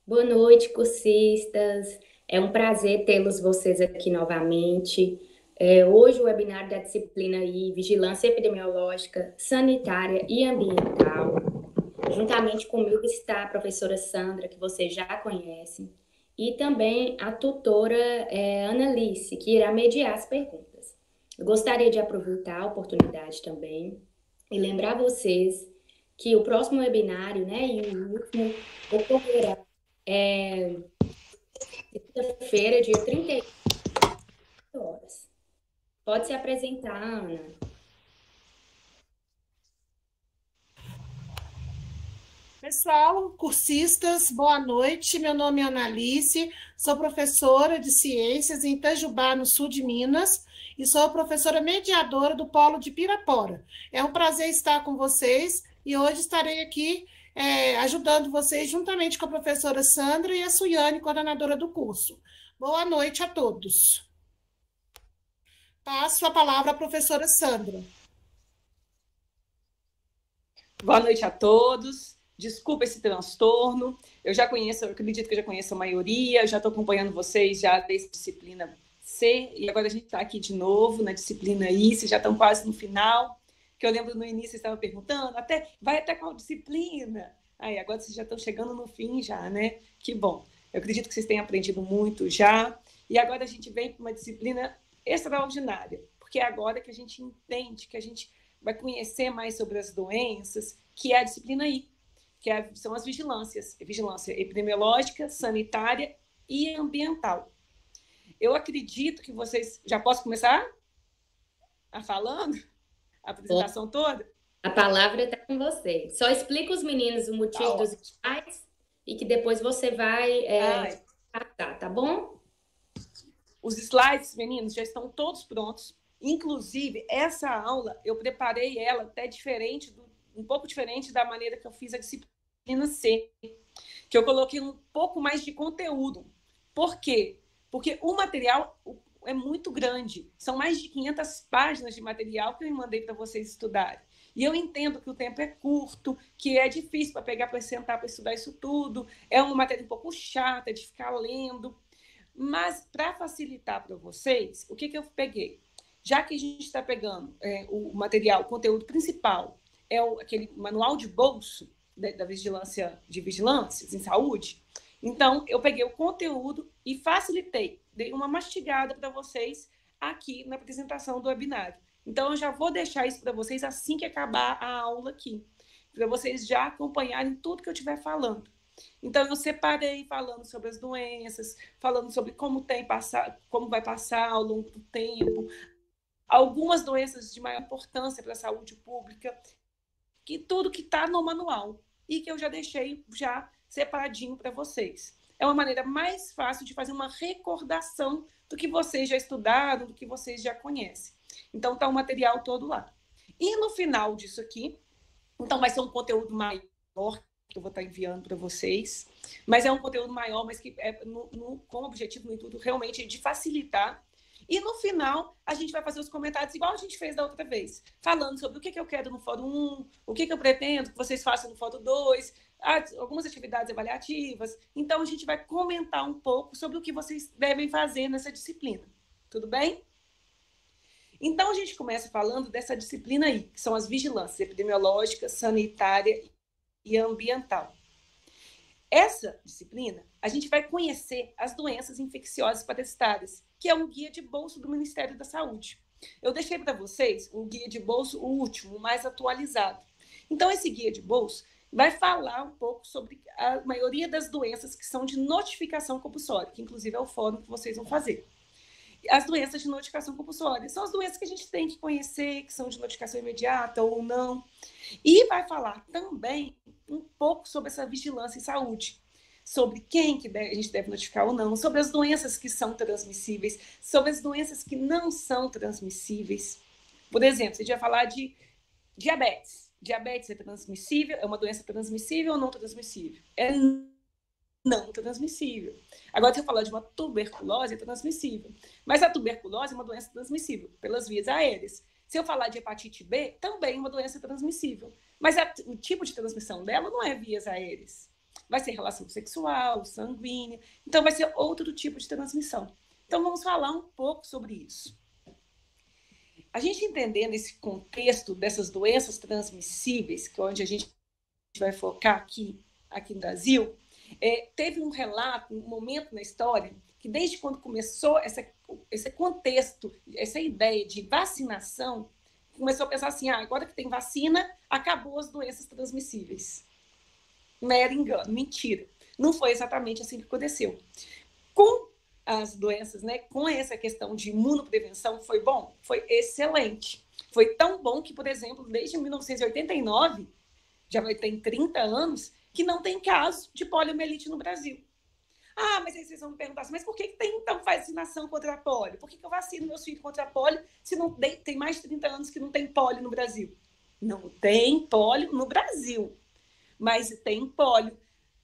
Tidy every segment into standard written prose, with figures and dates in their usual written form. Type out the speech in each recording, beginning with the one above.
Boa noite, cursistas. É um prazer tê-los vocês aqui novamente. Hoje o webinar da disciplina aí, Vigilância Epidemiológica, Sanitária e Ambiental. Juntamente comigo está a professora Sandra, que vocês já conhecem, e também a tutora Annalice, que irá mediar as perguntas. Eu gostaria de aproveitar a oportunidade também e lembrar vocês que o próximo webinário, né, e o último, ocorrerá quinta-feira, dia 30 horas. Pode se apresentar, Ana. Pessoal, cursistas, boa noite. Meu nome é Annalice, sou professora de Ciências em Itajubá, no sul de Minas, e sou professora mediadora do Polo de Pirapora. É um prazer estar com vocês e hoje estarei aqui ajudando vocês juntamente com a professora Sandra e a Suiane, coordenadora do curso. Boa noite a todos. Passo a palavra à professora Sandra. Boa noite a todos. Desculpa esse transtorno. Eu acredito que eu já conheço a maioria, já estou acompanhando vocês já desde a disciplina C, e agora a gente está aqui de novo na disciplina I, vocês já estão quase no final, que eu lembro no início vocês estavam perguntando, vai até qual disciplina? Aí, agora vocês já estão chegando no fim já, né? Que bom. Eu acredito que vocês tenham aprendido muito já, e agora a gente vem para uma disciplina extraordinária, porque é agora que a gente entende, que a gente vai conhecer mais sobre as doenças, que é a disciplina I, são as vigilâncias, vigilância epidemiológica, sanitária e ambiental. Eu acredito que vocês... Já posso começar a falando? A apresentação toda? A palavra está com você. Só explica os meninos o motivo dos slides e que depois você vai passar, tá bom? Os slides, meninos, já estão todos prontos. Inclusive, essa aula, eu preparei ela até um pouco diferente da maneira que eu fiz a disciplina C, que eu coloquei um pouco mais de conteúdo. Por quê? Porque o material é muito grande. São mais de 500 páginas de material que eu mandei para vocês estudarem. E eu entendo que o tempo é curto, que é difícil para sentar para estudar isso tudo. É uma matéria um pouco chata de ficar lendo. Mas, para facilitar para vocês, o que eu peguei? Já que a gente está pegando o material, o conteúdo principal, aquele manual de bolso da vigilância, de vigilâncias em saúde, então eu peguei o conteúdo e facilitei, dei uma mastigada para vocês aqui na apresentação do webinário. Então, eu já vou deixar isso para vocês assim que acabar a aula aqui, para vocês já acompanharem tudo que eu estiver falando. Então, eu separei falando sobre as doenças, falando sobre como vai passar ao longo do tempo, algumas doenças de maior importância para a saúde pública, tudo que está no manual e que eu já deixei separadinho para vocês. É uma maneira mais fácil de fazer uma recordação do que vocês já estudaram, do que vocês já conhecem. Então, está o material todo lá. E no final disso aqui, então vai ser um conteúdo maior, que eu vou estar enviando para vocês, mas é um conteúdo maior, mas que é com o objetivo, no intuito, realmente de facilitar. E no final, a gente vai fazer os comentários igual a gente fez da outra vez, falando sobre o que eu quero no Fórum 1, o que eu pretendo que vocês façam no Fórum 2, algumas atividades avaliativas. Então, a gente vai comentar um pouco sobre o que vocês devem fazer nessa disciplina. Tudo bem? Então, a gente começa falando dessa disciplina aí, que são as vigilâncias epidemiológica, sanitária e ambiental. Essa disciplina, a gente vai conhecer as doenças infecciosas parasitárias, que é um guia de bolso do Ministério da Saúde. Eu deixei para vocês o guia de bolso, o último, o mais atualizado. Então, esse guia de bolso vai falar um pouco sobre a maioria das doenças que são de notificação compulsória, que inclusive é o fórum que vocês vão fazer. As doenças de notificação compulsória são as doenças que a gente tem que conhecer, que são de notificação imediata ou não. E vai falar também um pouco sobre essa vigilância em saúde, sobre quem que a gente deve notificar ou não, sobre as doenças que são transmissíveis, sobre as doenças que não são transmissíveis. Por exemplo, a gente vai falar de diabetes. Diabetes é transmissível? É uma doença transmissível ou não transmissível? É não transmissível. Agora, se eu falar de uma tuberculose, é transmissível. Mas a tuberculose é uma doença transmissível pelas vias aéreas. Se eu falar de hepatite B, também é uma doença transmissível. Mas o tipo de transmissão dela não é vias aéreas. vai ser relação sexual, sanguínea, então vai ser outro tipo de transmissão. Então vamos falar um pouco sobre isso. A gente entender nesse contexto dessas doenças transmissíveis, que é onde a gente vai focar aqui no Brasil, teve um relato, um momento na história, que desde quando começou esse contexto, essa ideia de vacinação, começou a pensar assim, agora que tem vacina, acabou as doenças transmissíveis. Mero engano, mentira. Não foi exatamente assim que aconteceu. Com as doenças, né, com essa questão de imunoprevenção, foi bom? Foi excelente. Foi tão bom que, por exemplo, desde 1989, já vai ter 30 anos, que não tem caso de poliomielite no Brasil. Mas aí vocês vão me perguntar assim, mas por que tem, então, vacinação contra a polio? Por que eu vacino meus filhos contra a polio se não tem mais de 30 anos que não tem polio no Brasil? Não tem polio no Brasil, mas tem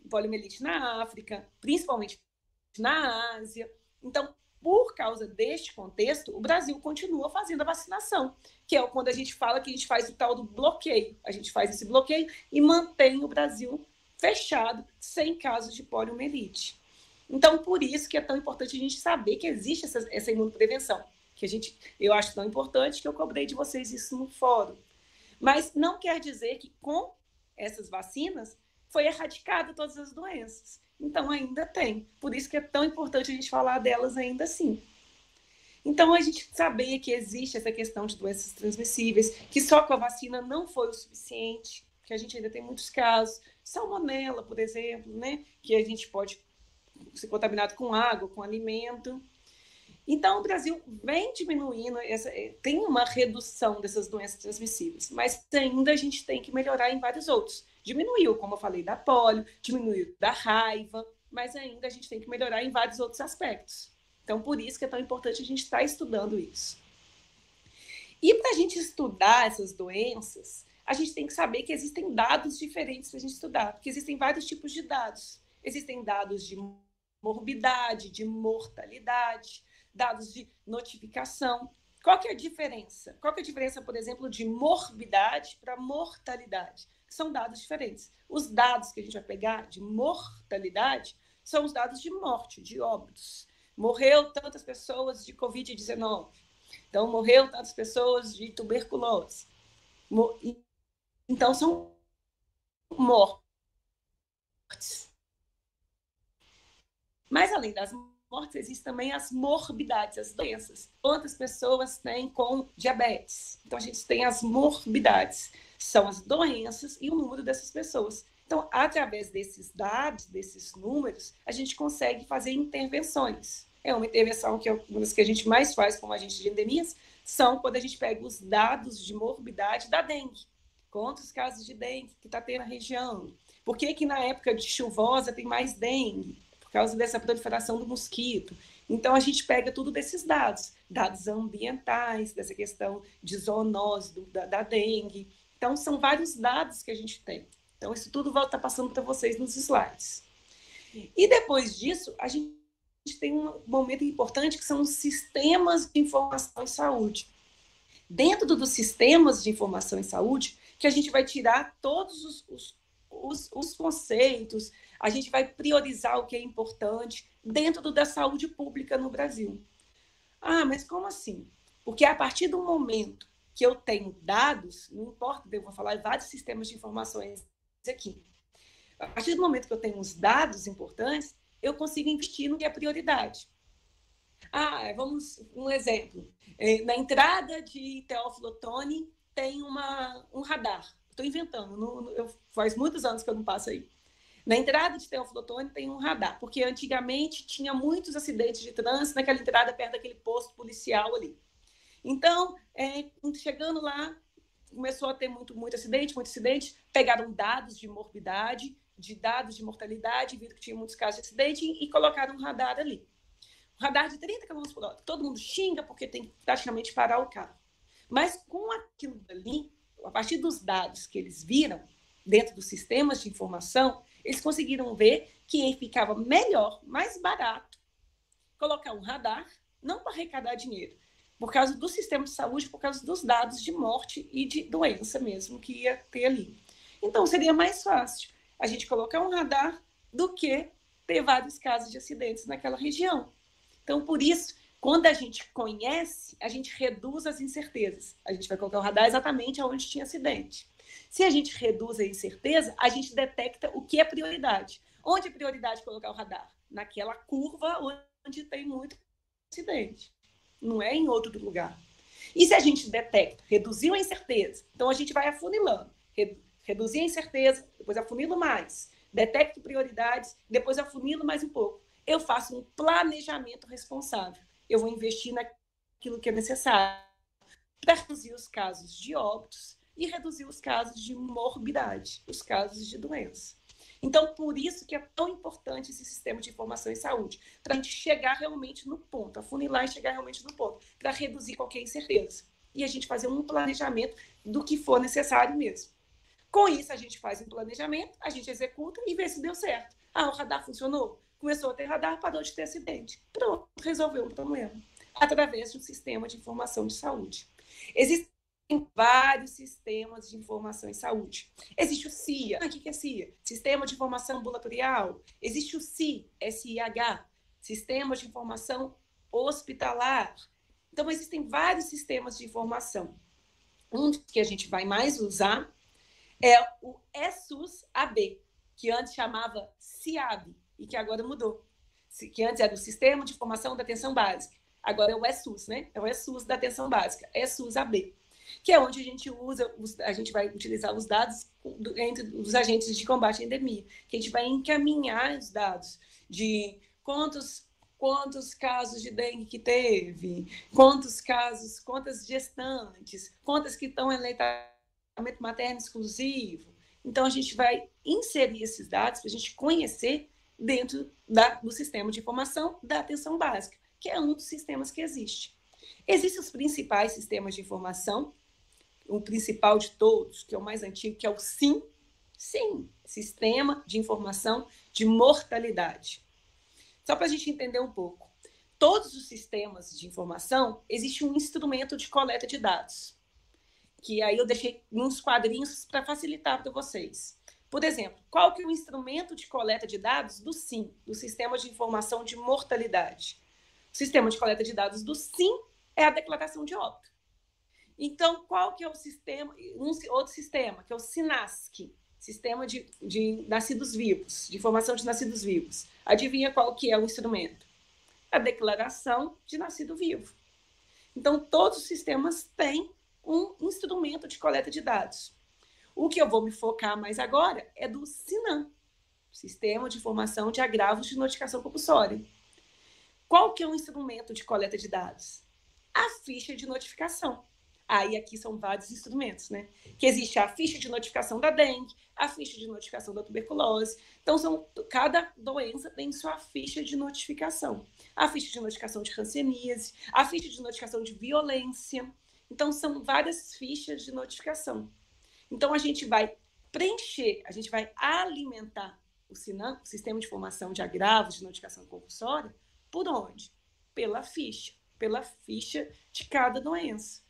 poliomielite na África, principalmente na Ásia. Então, por causa deste contexto, o Brasil continua fazendo a vacinação, que é quando a gente fala que a gente faz o tal do bloqueio. A gente faz esse bloqueio e mantém o Brasil fechado, sem casos de poliomielite. Então, por isso que é tão importante a gente saber que existe essa imunoprevenção, que eu acho tão importante que eu cobrei de vocês isso no fórum. Mas não quer dizer que com essas vacinas foi erradicado todas as doenças. Então, ainda tem. Por isso que é tão importante a gente falar delas ainda assim. Então, a gente saber que existe essa questão de doenças transmissíveis, que só com a vacina não foi o suficiente, que a gente ainda tem muitos casos. Salmonela, por exemplo, né? Que a gente pode ser contaminado com água, com alimento. Então, o Brasil vem diminuindo, tem uma redução dessas doenças transmissíveis, mas ainda a gente tem que melhorar em vários outros. Diminuiu, como eu falei, da polio, diminuiu da raiva, mas ainda a gente tem que melhorar em vários outros aspectos. Então, por isso que é tão importante a gente estar estudando isso. E para a gente estudar essas doenças, a gente tem que saber que existem dados diferentes para a gente estudar, porque existem vários tipos de dados. Existem dados de morbidade, de mortalidade, dados de notificação. Qual que é a diferença? Qual que é a diferença, por exemplo, de morbidade para mortalidade? São dados diferentes. Os dados que a gente vai pegar de mortalidade são os dados de morte, de óbitos. Morreu tantas pessoas de Covid-19. Então, morreu tantas pessoas de tuberculose. Então, são mortes. Mas, além das mortes, existem também as morbidades, as doenças. Quantas pessoas têm com diabetes? Então, a gente tem as morbidades. São as doenças e o número dessas pessoas. Então, através desses dados, desses números, a gente consegue fazer intervenções. É uma intervenção que é uma das que a gente mais faz como agente de endemias, são quando a gente pega os dados de morbidade da dengue. Quantos casos de dengue que está tendo na região? Por que na época de chuvosa tem mais dengue? Por causa dessa proliferação do mosquito. Então, a gente pega tudo desses dados, dados ambientais, dessa questão de zoonose da dengue. Então, são vários dados que a gente tem. Então, isso tudo vai estar passando para vocês nos slides. E depois disso, a gente tem um momento importante que são os sistemas de informação em saúde. Dentro dos sistemas de informação em saúde, que a gente vai tirar todos os conceitos, a gente vai priorizar o que é importante dentro da saúde pública no Brasil. Mas como assim? Porque a partir do momento que eu tenho dados, não importa, eu vou falar de vários sistemas de informações aqui. A partir do momento que eu tenho os dados importantes, eu consigo investir no que é prioridade. Vamos um exemplo. Na entrada de Teófilo Otoni tem um radar. Estou inventando, faz muitos anos que eu não passo aí. Na entrada de Teófilo Otoni tem um radar, porque antigamente tinha muitos acidentes de trânsito naquela entrada perto daquele posto policial ali. Então, chegando lá, começou a ter muito acidente, pegaram dados de morbidade, de dados de mortalidade, viram que tinha muitos casos de acidente e colocaram um radar ali. Um radar de 30 km por hora. Todo mundo xinga porque tem que praticamente parar o carro. Mas com aquilo ali, a partir dos dados que eles viram, dentro dos sistemas de informação, eles conseguiram ver que ficava melhor, mais barato, colocar um radar, não para arrecadar dinheiro, por causa do sistema de saúde, por causa dos dados de morte e de doença mesmo que ia ter ali. Então, seria mais fácil a gente colocar um radar do que ter vários casos de acidentes naquela região. Então, por isso, quando a gente conhece, a gente reduz as incertezas. A gente vai colocar o radar exatamente onde tinha acidente. Se a gente reduz a incerteza, a gente detecta o que é prioridade. Onde é prioridade colocar o radar? Naquela curva onde tem muito acidente. Não é em outro lugar. E se a gente detecta, reduziu a incerteza, então a gente vai afunilando. Reduzir a incerteza, depois afunilo mais. Detecto prioridades, depois afunilo mais um pouco. Eu faço um planejamento responsável. Eu vou investir naquilo que é necessário para reduzir os casos de óbitos e reduzir os casos de morbidade, os casos de doença. Então, por isso que é tão importante esse sistema de informação em saúde, para a gente chegar realmente no ponto, afunilar e chegar realmente no ponto, para reduzir qualquer incerteza. E a gente fazer um planejamento do que for necessário mesmo. Com isso, a gente faz um planejamento, a gente executa e vê se deu certo. Ah, o radar funcionou? Começou a ter radar, parou de ter acidente. Pronto, resolveu o problema. Através de um sistema de informação de saúde. Existem vários sistemas de informação em saúde. Existe o CIA. O que é CIA? Sistema de Informação Ambulatorial. Existe o SIH, Sistema de Informação Hospitalar. Então, existem vários sistemas de informação. Um que a gente vai mais usar é o SUS-AB, que antes chamava CIAB e que agora mudou. Que antes era o Sistema de Informação da Atenção Básica. Agora é o SUS, né? É o SUS da Atenção Básica, SUS-AB, que é onde a gente vai utilizar os dados entre os agentes de combate à endemia, que a gente vai encaminhar os dados de quantos casos de dengue que teve, quantas gestantes, quantas que estão em leitamento materno exclusivo. Então, a gente vai inserir esses dados para a gente conhecer dentro do sistema de informação da atenção básica, que é um dos sistemas que existe. Existem os principais sistemas de informação, o principal de todos, que é o mais antigo, que é o SIM, Sistema de Informação de Mortalidade. Só para a gente entender um pouco. Todos os sistemas de informação, existe um instrumento de coleta de dados, que aí eu deixei uns quadrinhos para facilitar para vocês. Por exemplo, qual que é o instrumento de coleta de dados do SIM, do Sistema de Informação de Mortalidade? O sistema de coleta de dados do SIM é a declaração de óbito. Então, qual que é o sistema? Outro sistema, que é o SINASC, Sistema de Nascidos Vivos, de Informação de Nascidos Vivos. Adivinha qual que é o instrumento? A declaração de nascido vivo. Então, todos os sistemas têm um instrumento de coleta de dados. O que eu vou me focar mais agora é do SINAM, Sistema de Informação de Agravos de Notificação Compulsória. Qual que é o instrumento de coleta de dados? A ficha de notificação. Aí aqui são vários instrumentos, né? Que existe a ficha de notificação da dengue, a ficha de notificação da tuberculose. Então, cada doença tem sua ficha de notificação. A ficha de notificação de hanseníase, a ficha de notificação de violência. Então, são várias fichas de notificação. Então, a gente vai preencher, a gente vai alimentar o SINAM, o Sistema de Informação de Agravos de Notificação Compulsória, por onde? Pela ficha de cada doença,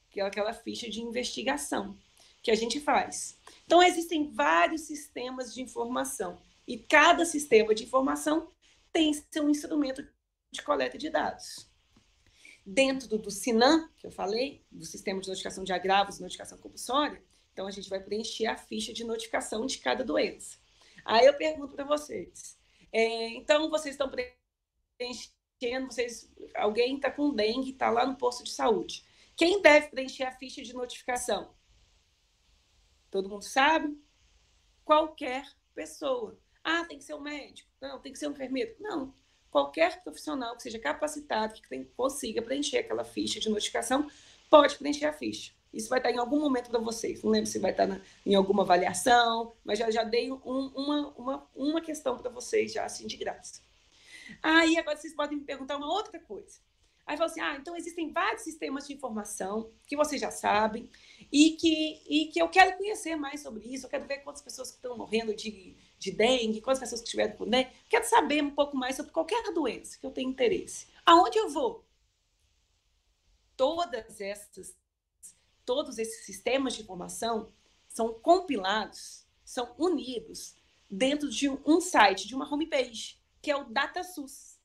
que é aquela ficha de investigação que a gente faz. Então, existem vários sistemas de informação e cada sistema de informação tem seu instrumento de coleta de dados. Dentro do SINAM, que eu falei, do Sistema de Notificação de Agravos e Notificação Compulsória, então a gente vai preencher a ficha de notificação de cada doença. Aí eu pergunto para vocês, então vocês estão preenchendo, alguém está com dengue, está lá no posto de saúde. Quem deve preencher a ficha de notificação? Todo mundo sabe? Qualquer pessoa. Ah, tem que ser um médico? Não, tem que ser um enfermeiro? Não. Qualquer profissional que seja capacitado, que consiga preencher aquela ficha de notificação, pode preencher a ficha. Isso vai estar em algum momento para vocês. Não lembro se vai estar em alguma avaliação, mas já dei uma questão para vocês, já assim, de graça. Aí, agora vocês podem me perguntar uma outra coisa. Aí fala assim, então existem vários sistemas de informação que vocês já sabem e que eu quero conhecer mais sobre isso, eu quero ver quantas pessoas que estão morrendo de dengue, quantas pessoas que estiveram com dengue, quero saber um pouco mais sobre qualquer doença que eu tenha interesse. Aonde eu vou? Todos esses sistemas de informação são compilados, são unidos dentro de um site, de uma homepage, que é o DataSUS.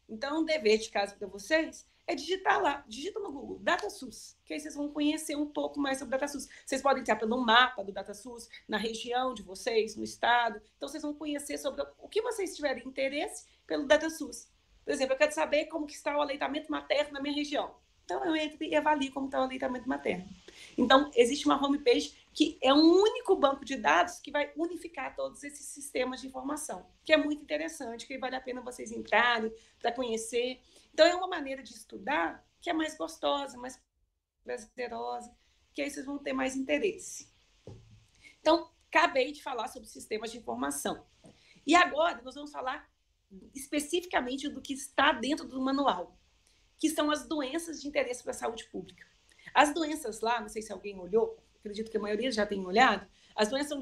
Então, um dever de casa para vocês é digitar lá, digita no Google, DataSUS, que aí vocês vão conhecer um pouco mais sobre o DataSUS. Vocês podem entrar pelo mapa do DataSUS, na região de vocês, no estado. Então, vocês vão conhecer sobre o que vocês tiverem interesse pelo DataSUS. Por exemplo, eu quero saber como que está o aleitamento materno na minha região. Então, eu entro e avalio como está o aleitamento materno. Então, existe uma homepage que é um único banco de dados que vai unificar todos esses sistemas de informação, que é muito interessante, que vale a pena vocês entrarem para conhecer. Então, é uma maneira de estudar que é mais gostosa, mais prazerosa, que aí vocês vão ter mais interesse. Então, acabei de falar sobre sistemas de informação. E agora, nós vamos falar especificamente do que está dentro do manual, que são as doenças de interesse para a saúde pública. As doenças lá, não sei se alguém olhou, acredito que a maioria já tem olhado, as doenças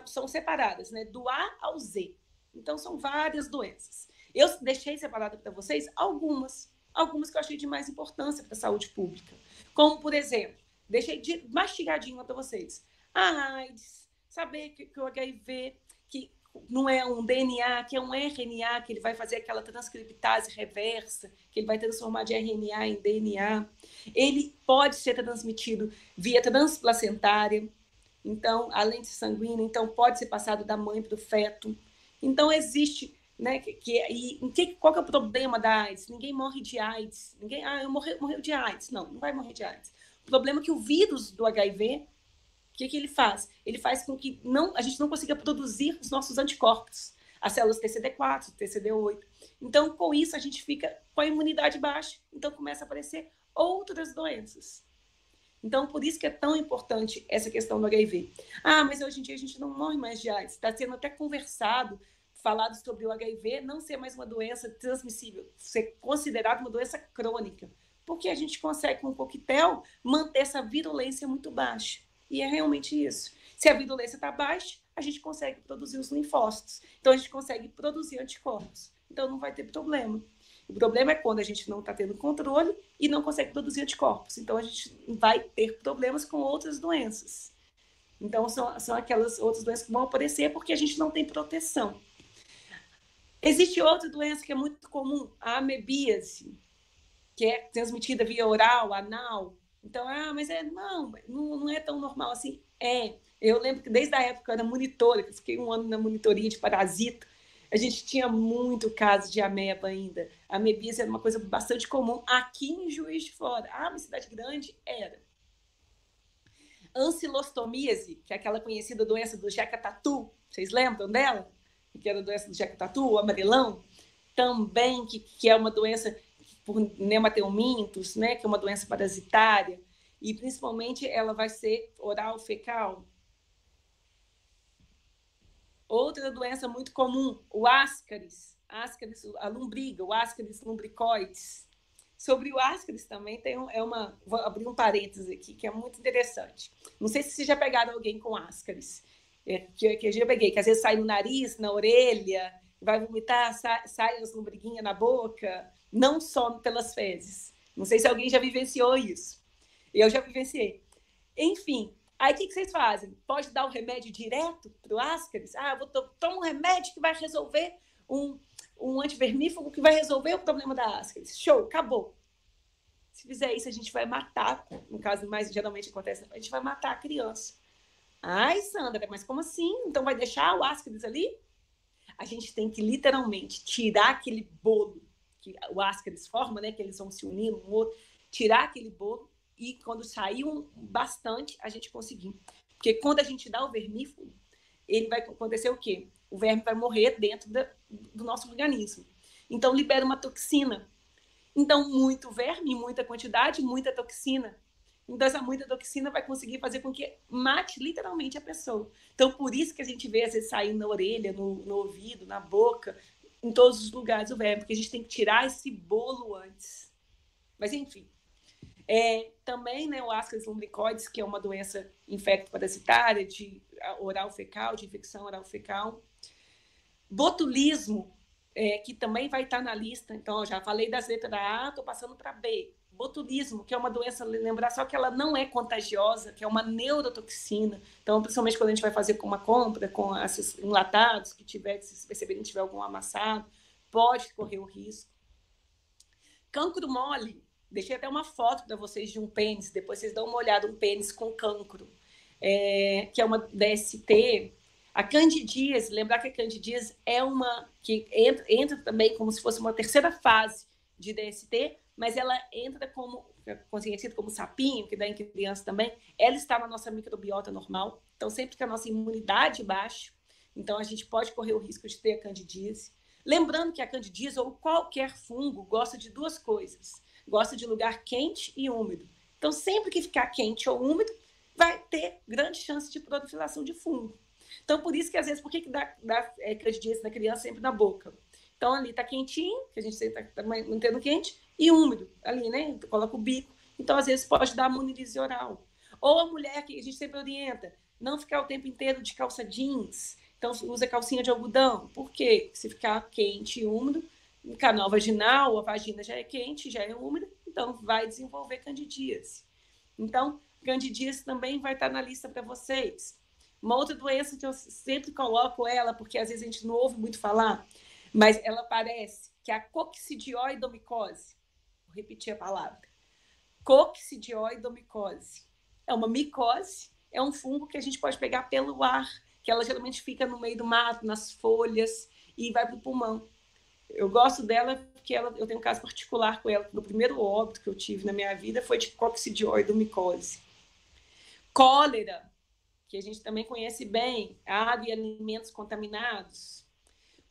são separadas, né? Do A ao Z. Então, são várias doenças. Eu deixei separado para vocês algumas que eu achei de mais importância para a saúde pública. Como, por exemplo, deixei mastigadinho para vocês. A AIDS, saber que o HIV, que não é um DNA, que é um RNA, que ele vai fazer aquela transcriptase reversa, que ele vai transformar de RNA em DNA. Ele pode ser transmitido via transplacentária, então, além de sanguíneo, então pode ser passado da mãe para o feto. Então, existe, né, qual que é o problema da AIDS? Ninguém morre de AIDS. Eu morreu de AIDS. Não vai morrer de AIDS. O problema é que o vírus do HIV, o que ele faz? Ele faz com que a gente não consiga produzir os nossos anticorpos, as células TCD4, TCD8. Então, com isso, a gente fica com a imunidade baixa. Então, começa a aparecer outras doenças. Então, por isso que é tão importante essa questão do HIV. Mas hoje em dia a gente não morre mais de AIDS. Está sendo até falado sobre o HIV não ser mais uma doença transmissível, ser considerado uma doença crônica. Porque a gente consegue, com um coquetel, manter essa virulência muito baixa. E é realmente isso. Se a virulência está baixa, a gente consegue produzir os linfócitos. Então, a gente consegue produzir anticorpos. Então, não vai ter problema. O problema é quando a gente não está tendo controle e não consegue produzir anticorpos. Então, a gente vai ter problemas com outras doenças. Então, são aquelas outras doenças que vão aparecer porque a gente não tem proteção. Existe outra doença que é muito comum, a amebíase, que é transmitida via oral, anal. Então, mas não é tão normal assim. Eu lembro que desde a época que eu era monitora, que eu fiquei 1 ano na monitoria de parasita, a gente tinha muito caso de ameba ainda. A amebíase era uma coisa bastante comum aqui em Juiz de Fora. Uma cidade grande era. Ancilostomíase, que é aquela conhecida doença do jeca-tatu, vocês lembram dela? Que era a doença do jeca-tatu, o amarelão, também, que é uma doença por nemateumintos, né, que é uma doença parasitária, e principalmente ela vai ser oral fecal. Outra doença muito comum, o ascaris, a lombriga, o ascaris lumbricoides. Sobre o ascaris também vou abrir um parênteses aqui, que é muito interessante. Não sei se vocês já pegaram alguém com ascaris, que eu já peguei, que às vezes sai no nariz, na orelha, vai vomitar, sai as lombriguinhas na boca, não só pelas fezes. Não sei se alguém já vivenciou isso. Eu já vivenciei. Enfim, aí o que vocês fazem? Pode dar o remédio direto para o ascaris? Eu vou tomar um remédio que vai resolver um antivermífugo que vai resolver o problema da ascaris. Show, acabou. Se fizer isso, a gente vai matar, no caso mais geralmente acontece, a gente vai matar a criança. Sandra, mas como assim? Então vai deixar o ascaris ali? A gente tem que literalmente tirar aquele bolo que o ascaris forma, né, que eles vão se unir um outro, tirar aquele bolo e quando sair bastante, a gente conseguir. Porque quando a gente dá o vermífugo, ele vai acontecer o quê? O verme vai morrer dentro do nosso organismo. Então, libera uma toxina. Então, muito verme, muita quantidade, muita toxina. Então, essa muita toxina vai conseguir fazer com que mate literalmente a pessoa. Então, por isso que a gente vê, às vezes, saindo na orelha, no ouvido, na boca, em todos os lugares o verme, porque a gente tem que tirar esse bolo antes. Mas, enfim. Também, né, o ascaris lumbricoides, que é uma doença infecto-parasitária de oral fecal, de infecção oral fecal. Botulismo, que também vai estar na lista. Então, eu já falei das letras A, estou passando para B. botulismo, que é uma doença, lembrar só que ela não é contagiosa, que é uma neurotoxina. Então, principalmente quando a gente vai fazer uma compra com esses enlatados, que tiver, se perceberem que tiver algum amassado, pode correr o risco. Cancro mole, deixei até uma foto para vocês de um pênis, depois vocês dão uma olhada, um pênis com cancro, que é uma DST. A candidíase, lembrar que a candidíase é uma que entra também como se fosse uma terceira fase de DST, mas ela entra como, conhecida como sapinho, que dá em criança também, ela está na nossa microbiota normal, então sempre que a nossa imunidade baixa, então a gente pode correr o risco de ter a candidíase. Lembrando que a candidíase ou qualquer fungo gosta de duas coisas, gosta de lugar quente e úmido. Então sempre que ficar quente ou úmido, vai ter grande chance de proliferação de fungo. Então, por isso que, às vezes, por que dá candidíase na criança sempre na boca? Então, ali está quentinho, que a gente está mantendo quente, e úmido, ali, né? Coloca o bico. Então, às vezes, pode dar monilise oral. Ou a mulher, que a gente sempre orienta, não ficar o tempo inteiro de calça jeans. Então, usa calcinha de algodão. Por quê? Se ficar quente e úmido, no canal vaginal, a vagina já é quente, já é úmida, então vai desenvolver candidíase. Então, candidíase também vai estar na lista para vocês. Uma outra doença que eu sempre coloco ela, porque às vezes a gente não ouve muito falar, mas ela aparece, que é a coccidioidomicose. Vou repetir a palavra. Coccidioidomicose. É uma micose, é um fungo que a gente pode pegar pelo ar, que ela geralmente fica no meio do mato, nas folhas, e vai para o pulmão. Eu gosto dela porque eu tenho um caso particular com ela. O primeiro óbito que eu tive na minha vida foi de coccidioidomicose. Cólera, que a gente também conhece bem, água e alimentos contaminados.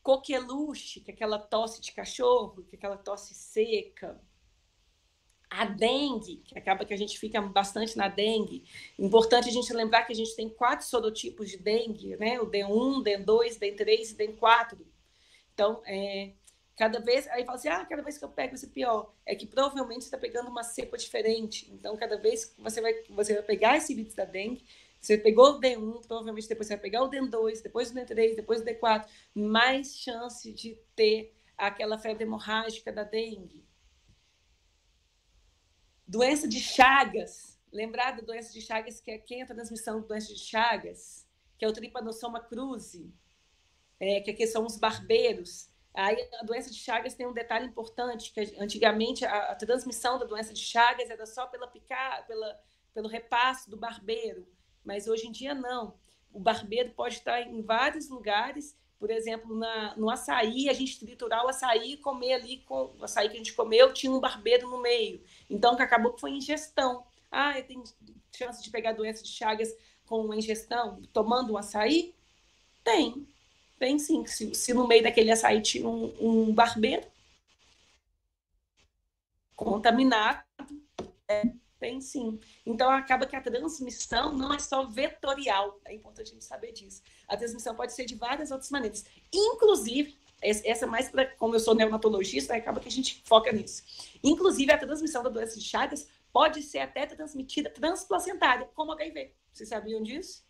Coqueluche, que é aquela tosse de cachorro, que é aquela tosse seca. A dengue, que acaba que a gente fica bastante na dengue. Importante a gente lembrar que a gente tem 4 sorotipos de dengue, né? O D1, D2, D3 e D4. Então, cada vez... Aí fala assim, cada vez que eu pego esse pior, é que provavelmente você está pegando uma cepa diferente. Então, cada vez que você vai pegar esse vírus da dengue, você pegou o D1, provavelmente depois você vai pegar o D2, depois o D3, depois o D4, mais chance de ter aquela febre hemorrágica da dengue. Doença de Chagas. Lembrar da doença de Chagas, que é quem é a transmissão da doença de Chagas, que é o Trypanosoma cruzi, que aqui são os barbeiros. Aí a doença de Chagas tem um detalhe importante, que antigamente a transmissão da doença de Chagas era só pelo repasso do barbeiro. Mas hoje em dia não. O barbeiro pode estar em vários lugares, por exemplo, no açaí, a gente triturar o açaí e comer ali, com o açaí que a gente comeu, tinha um barbeiro no meio. Então, acabou que foi ingestão. Eu tenho chance de pegar doença de Chagas com uma ingestão, tomando um açaí? Tem sim. Se no meio daquele açaí tinha um barbeiro contaminado, tem sim. Então, acaba que a transmissão não é só vetorial. É importante a gente saber disso. A transmissão pode ser de várias outras maneiras. Inclusive, essa mais, como eu sou neonatologista, acaba que a gente foca nisso. Inclusive, a transmissão da doença de Chagas pode ser até transmitida transplacentária, como HIV. Vocês sabiam disso?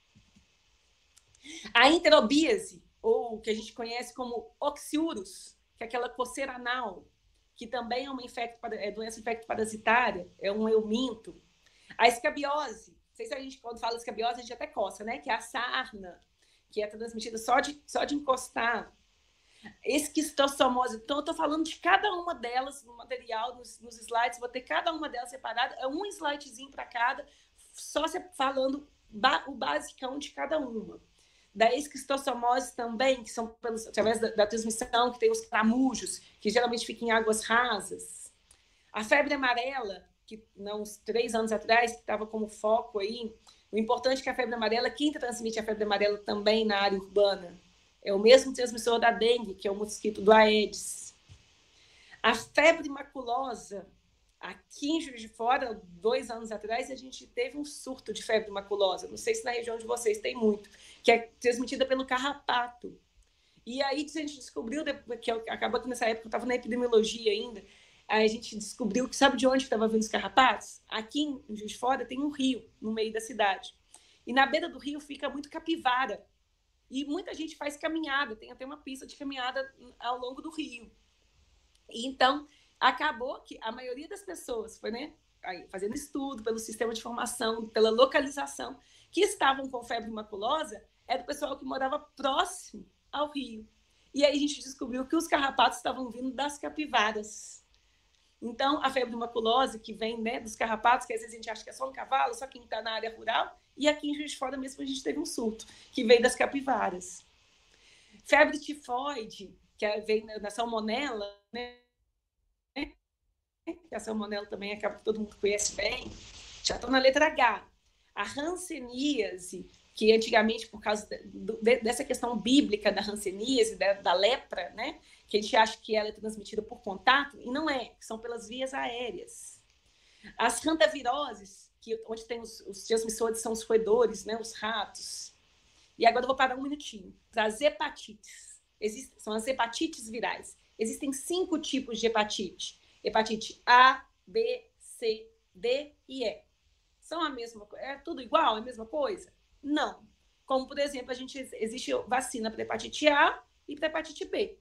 A enterobíase, ou que a gente conhece como oxiurus, que é aquela coceira anal, que também é uma doença infecto-parasitária, é um euminto. A escabiose, não sei se a gente, quando fala escabiose, a gente até coça, né? Que é a sarna, que é transmitida só de encostar. Esquistossomose, então eu estou falando de cada uma delas no material, nos slides, vou ter cada uma delas separada, é um slidezinho para cada, só falando o basicão de cada uma. Da esquistossomose também, que são através da transmissão, que tem os cramujos, que geralmente ficam em águas rasas. A febre amarela, que uns 3 anos atrás, que estava como foco aí, o importante é que a febre amarela, quem transmite a febre amarela também na área urbana, é o mesmo transmissor da dengue, que é o mosquito do Aedes. A febre maculosa, aqui em Juiz de Fora, 2 anos atrás, a gente teve um surto de febre maculosa. Não sei se na região de vocês tem muito, que é transmitida pelo carrapato. E aí a gente descobriu, que acabou que nessa época eu estava na epidemiologia ainda, a gente descobriu que sabe de onde estava vindo os carrapatos? Aqui em Juiz de Fora tem um rio no meio da cidade. E na beira do rio fica muito capivara. E muita gente faz caminhada, tem até uma pista de caminhada ao longo do rio. E então, acabou que a maioria das pessoas foi, né, fazendo estudo pelo sistema de informação, pela localização, que estavam com febre maculosa, era o pessoal que morava próximo ao rio. E aí a gente descobriu que os carrapatos estavam vindo das capivaras. Então, a febre maculosa, que vem, né, dos carrapatos, que às vezes a gente acha que é só um cavalo, só quem está na área rural, e aqui em Juiz de Fora mesmo a gente teve um surto, que veio das capivaras. Febre tifoide, que vem da salmonela, né? A salmonela também acaba que todo mundo conhece bem, já estão na letra H. A hanseníase, que antigamente, por causa dessa questão bíblica da hanseníase, da lepra, né, que a gente acha que ela é transmitida por contato, e não é, são pelas vias aéreas. As hantaviroses, onde tem os transmissores, são os roedores, né, os ratos. E agora eu vou parar um minutinho. Para as hepatites, são as hepatites virais. Existem 5 tipos de hepatite. Hepatite A, B, C, D e E. São a mesma coisa? É tudo igual? É a mesma coisa? Não. Como, por exemplo, existe vacina para hepatite A e para hepatite B.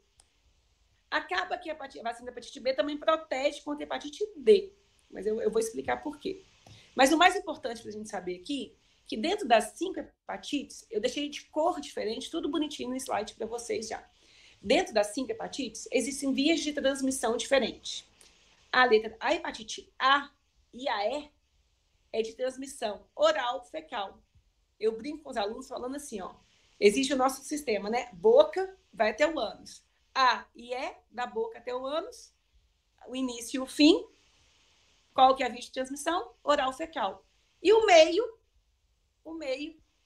Acaba que a vacina da hepatite B também protege contra a hepatite D. Mas eu vou explicar por quê. Mas o mais importante para a gente saber aqui, que dentro das 5 hepatites, eu deixei de cor diferente, tudo bonitinho no slide para vocês já. Dentro das 5 hepatites, existem vias de transmissão diferentes. A hepatite A e a E é de transmissão oral fecal. Eu brinco com os alunos falando assim, ó, existe o nosso sistema, né? Boca vai até o ânus. A e E, da boca até o ânus, o início e o fim. Qual que é a via de transmissão? Oral fecal. E o meio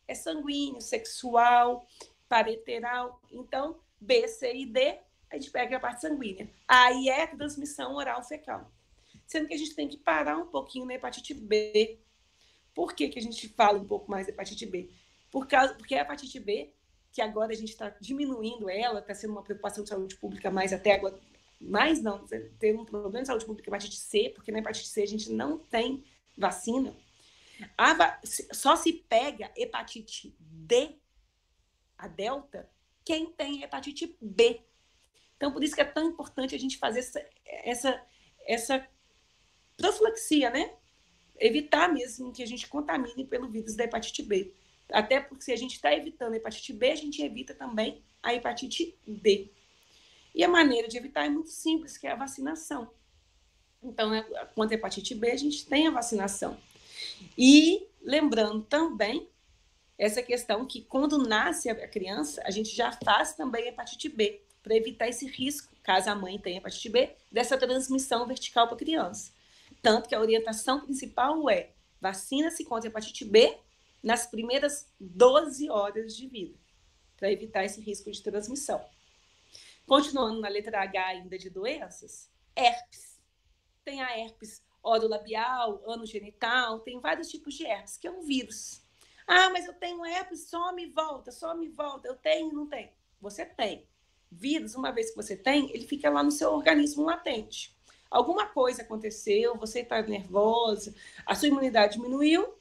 é sanguíneo, sexual, parenteral. Então, B, C e D, a gente pega a parte sanguínea. A e E, transmissão oral fecal. Sendo que a gente tem que parar um pouquinho na hepatite B. Por que a gente fala um pouco mais da hepatite B? Porque a hepatite B, que agora a gente está diminuindo ela, está sendo uma preocupação de saúde pública mais até agora, mas não, tem um problema de saúde pública hepatite C, porque na hepatite C a gente não tem vacina. Só se pega hepatite D, a delta, quem tem hepatite B. Então, por isso que é tão importante a gente fazer essa profilaxia, né? Evitar mesmo que a gente contamine pelo vírus da hepatite B. Até porque se a gente está evitando a hepatite B, a gente evita também a hepatite D. E a maneira de evitar é muito simples, que é a vacinação. Então, contra a hepatite B, a gente tem a vacinação. E lembrando também essa questão que quando nasce a criança, a gente já faz também a hepatite B, para evitar esse risco, caso a mãe tenha hepatite B, dessa transmissão vertical para a criança. Tanto que a orientação principal é vacina-se contra a hepatite B nas primeiras 12 horas de vida, para evitar esse risco de transmissão. Continuando na letra H ainda de doenças, herpes. Tem a herpes orolabial, anogenital, tem vários tipos de herpes, que é um vírus. Ah, mas eu tenho herpes, some e volta, eu tenho e não tenho. Você tem. Vírus, uma vez que você tem, ele fica lá no seu organismo latente. Alguma coisa aconteceu, você está nervosa, a sua imunidade diminuiu,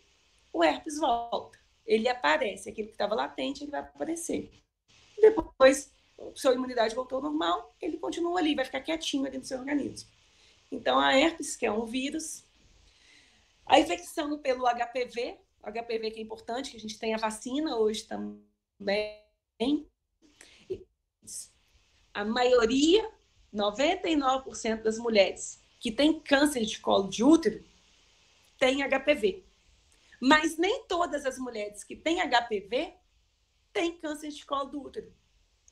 o herpes volta. Ele aparece, aquele que estava latente, ele vai aparecer. Depois, sua imunidade voltou ao normal, ele continua ali, vai ficar quietinho ali no seu organismo. Então, a herpes, que é um vírus. A infecção pelo HPV, HPV que é importante, que a gente tem a vacina hoje também. A maioria, 99% das mulheres que têm câncer de colo de útero têm HPV. Mas nem todas as mulheres que têm HPV têm câncer de colo do útero.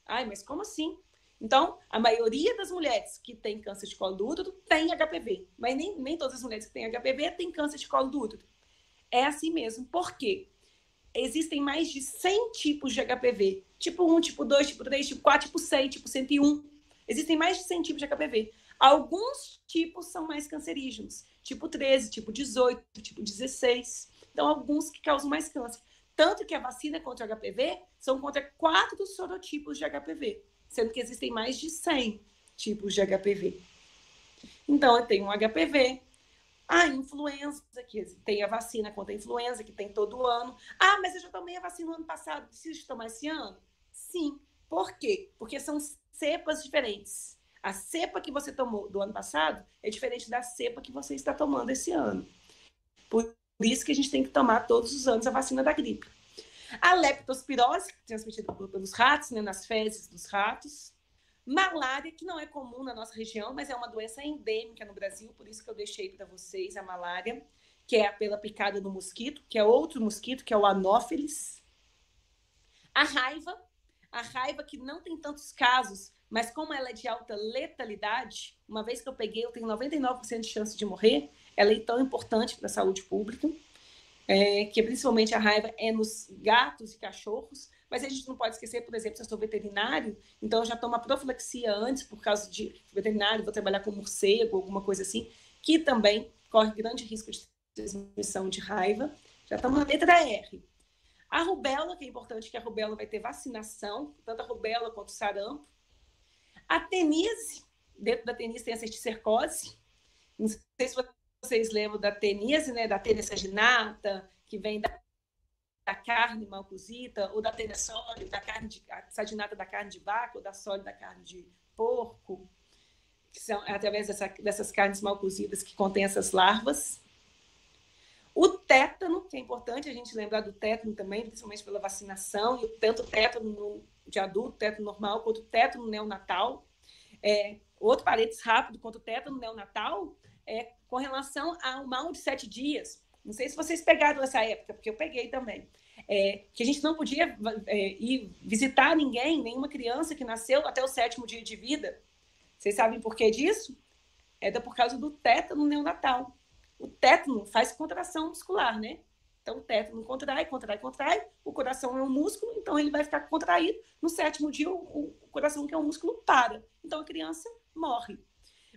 Ai, mas como assim? Então, a maioria das mulheres que têm câncer de colo do útero tem HPV. Mas nem todas as mulheres que têm HPV têm câncer de colo do útero. É assim mesmo. Por quê? Existem mais de 100 tipos de HPV. Tipo 1, tipo 2, tipo 3, tipo 4, tipo 100, tipo 101. Existem mais de 100 tipos de HPV. Alguns tipos são mais cancerígenos. Tipo 13, tipo 18, tipo 16. Então, alguns que causam mais câncer. Tanto que a vacina contra o HPV são contra 4 sorotipos de HPV. Sendo que existem mais de 100 tipos de HPV. Então, eu tenho um HPV. A influenza, que tem a vacina contra a influenza, que tem todo ano. Ah, mas eu já tomei a vacina no ano passado, preciso tomar esse ano? Sim. Por quê? Porque são cepas diferentes. A cepa que você tomou do ano passado é diferente da cepa que você está tomando esse ano. Por isso que a gente tem que tomar todos os anos a vacina da gripe. A leptospirose, transmitida pelos ratos, né, nas fezes dos ratos. Malária, que não é comum na nossa região, mas é uma doença endêmica no Brasil, por isso que eu deixei para vocês a malária, que é pela picada do mosquito, que é outro mosquito, que é o Anófeles. A raiva que não tem tantos casos, mas como ela é de alta letalidade, uma vez que eu peguei, eu tenho 99% de chance de morrer, ela é tão importante para a saúde pública, que principalmente a raiva é nos gatos e cachorros, mas a gente não pode esquecer, por exemplo, se eu sou veterinário, então eu já tomo a profilaxia antes, por causa de veterinário, vou trabalhar com morcego, alguma coisa assim, que também corre grande risco de transmissão de raiva. Já estamos na letra R. A rubéola, que é importante, que a rubéola vai ter vacinação, tanto a rubéola quanto o sarampo. A teníase, dentro da teníase tem a cisticercose. Não sei se vocês lembram da teníase, né, da tênia saginata, que vem da carne mal cozida, ou da tênia sólida, da carne saginata da carne de vaca, ou da sólida da carne de porco, que são através dessas carnes mal cozidas que contêm essas larvas. O tétano, que é importante a gente lembrar do tétano também, principalmente pela vacinação, e tanto o tétano de adulto, tétano normal, quanto o tétano neonatal. Outro parênteses rápido, quanto o tétano neonatal, com relação ao mal de 7 dias. Não sei se vocês pegaram essa época, porque eu peguei também. Que a gente não podia ir visitar ninguém, nenhuma criança que nasceu até o 7º dia de vida. Vocês sabem por que disso? Por causa do tétano neonatal. O tétano faz contração muscular, né? Então, o tétano contrai. O coração é um músculo, então ele vai ficar contraído. No 7º dia, o coração, que é um músculo, para. Então, a criança morre.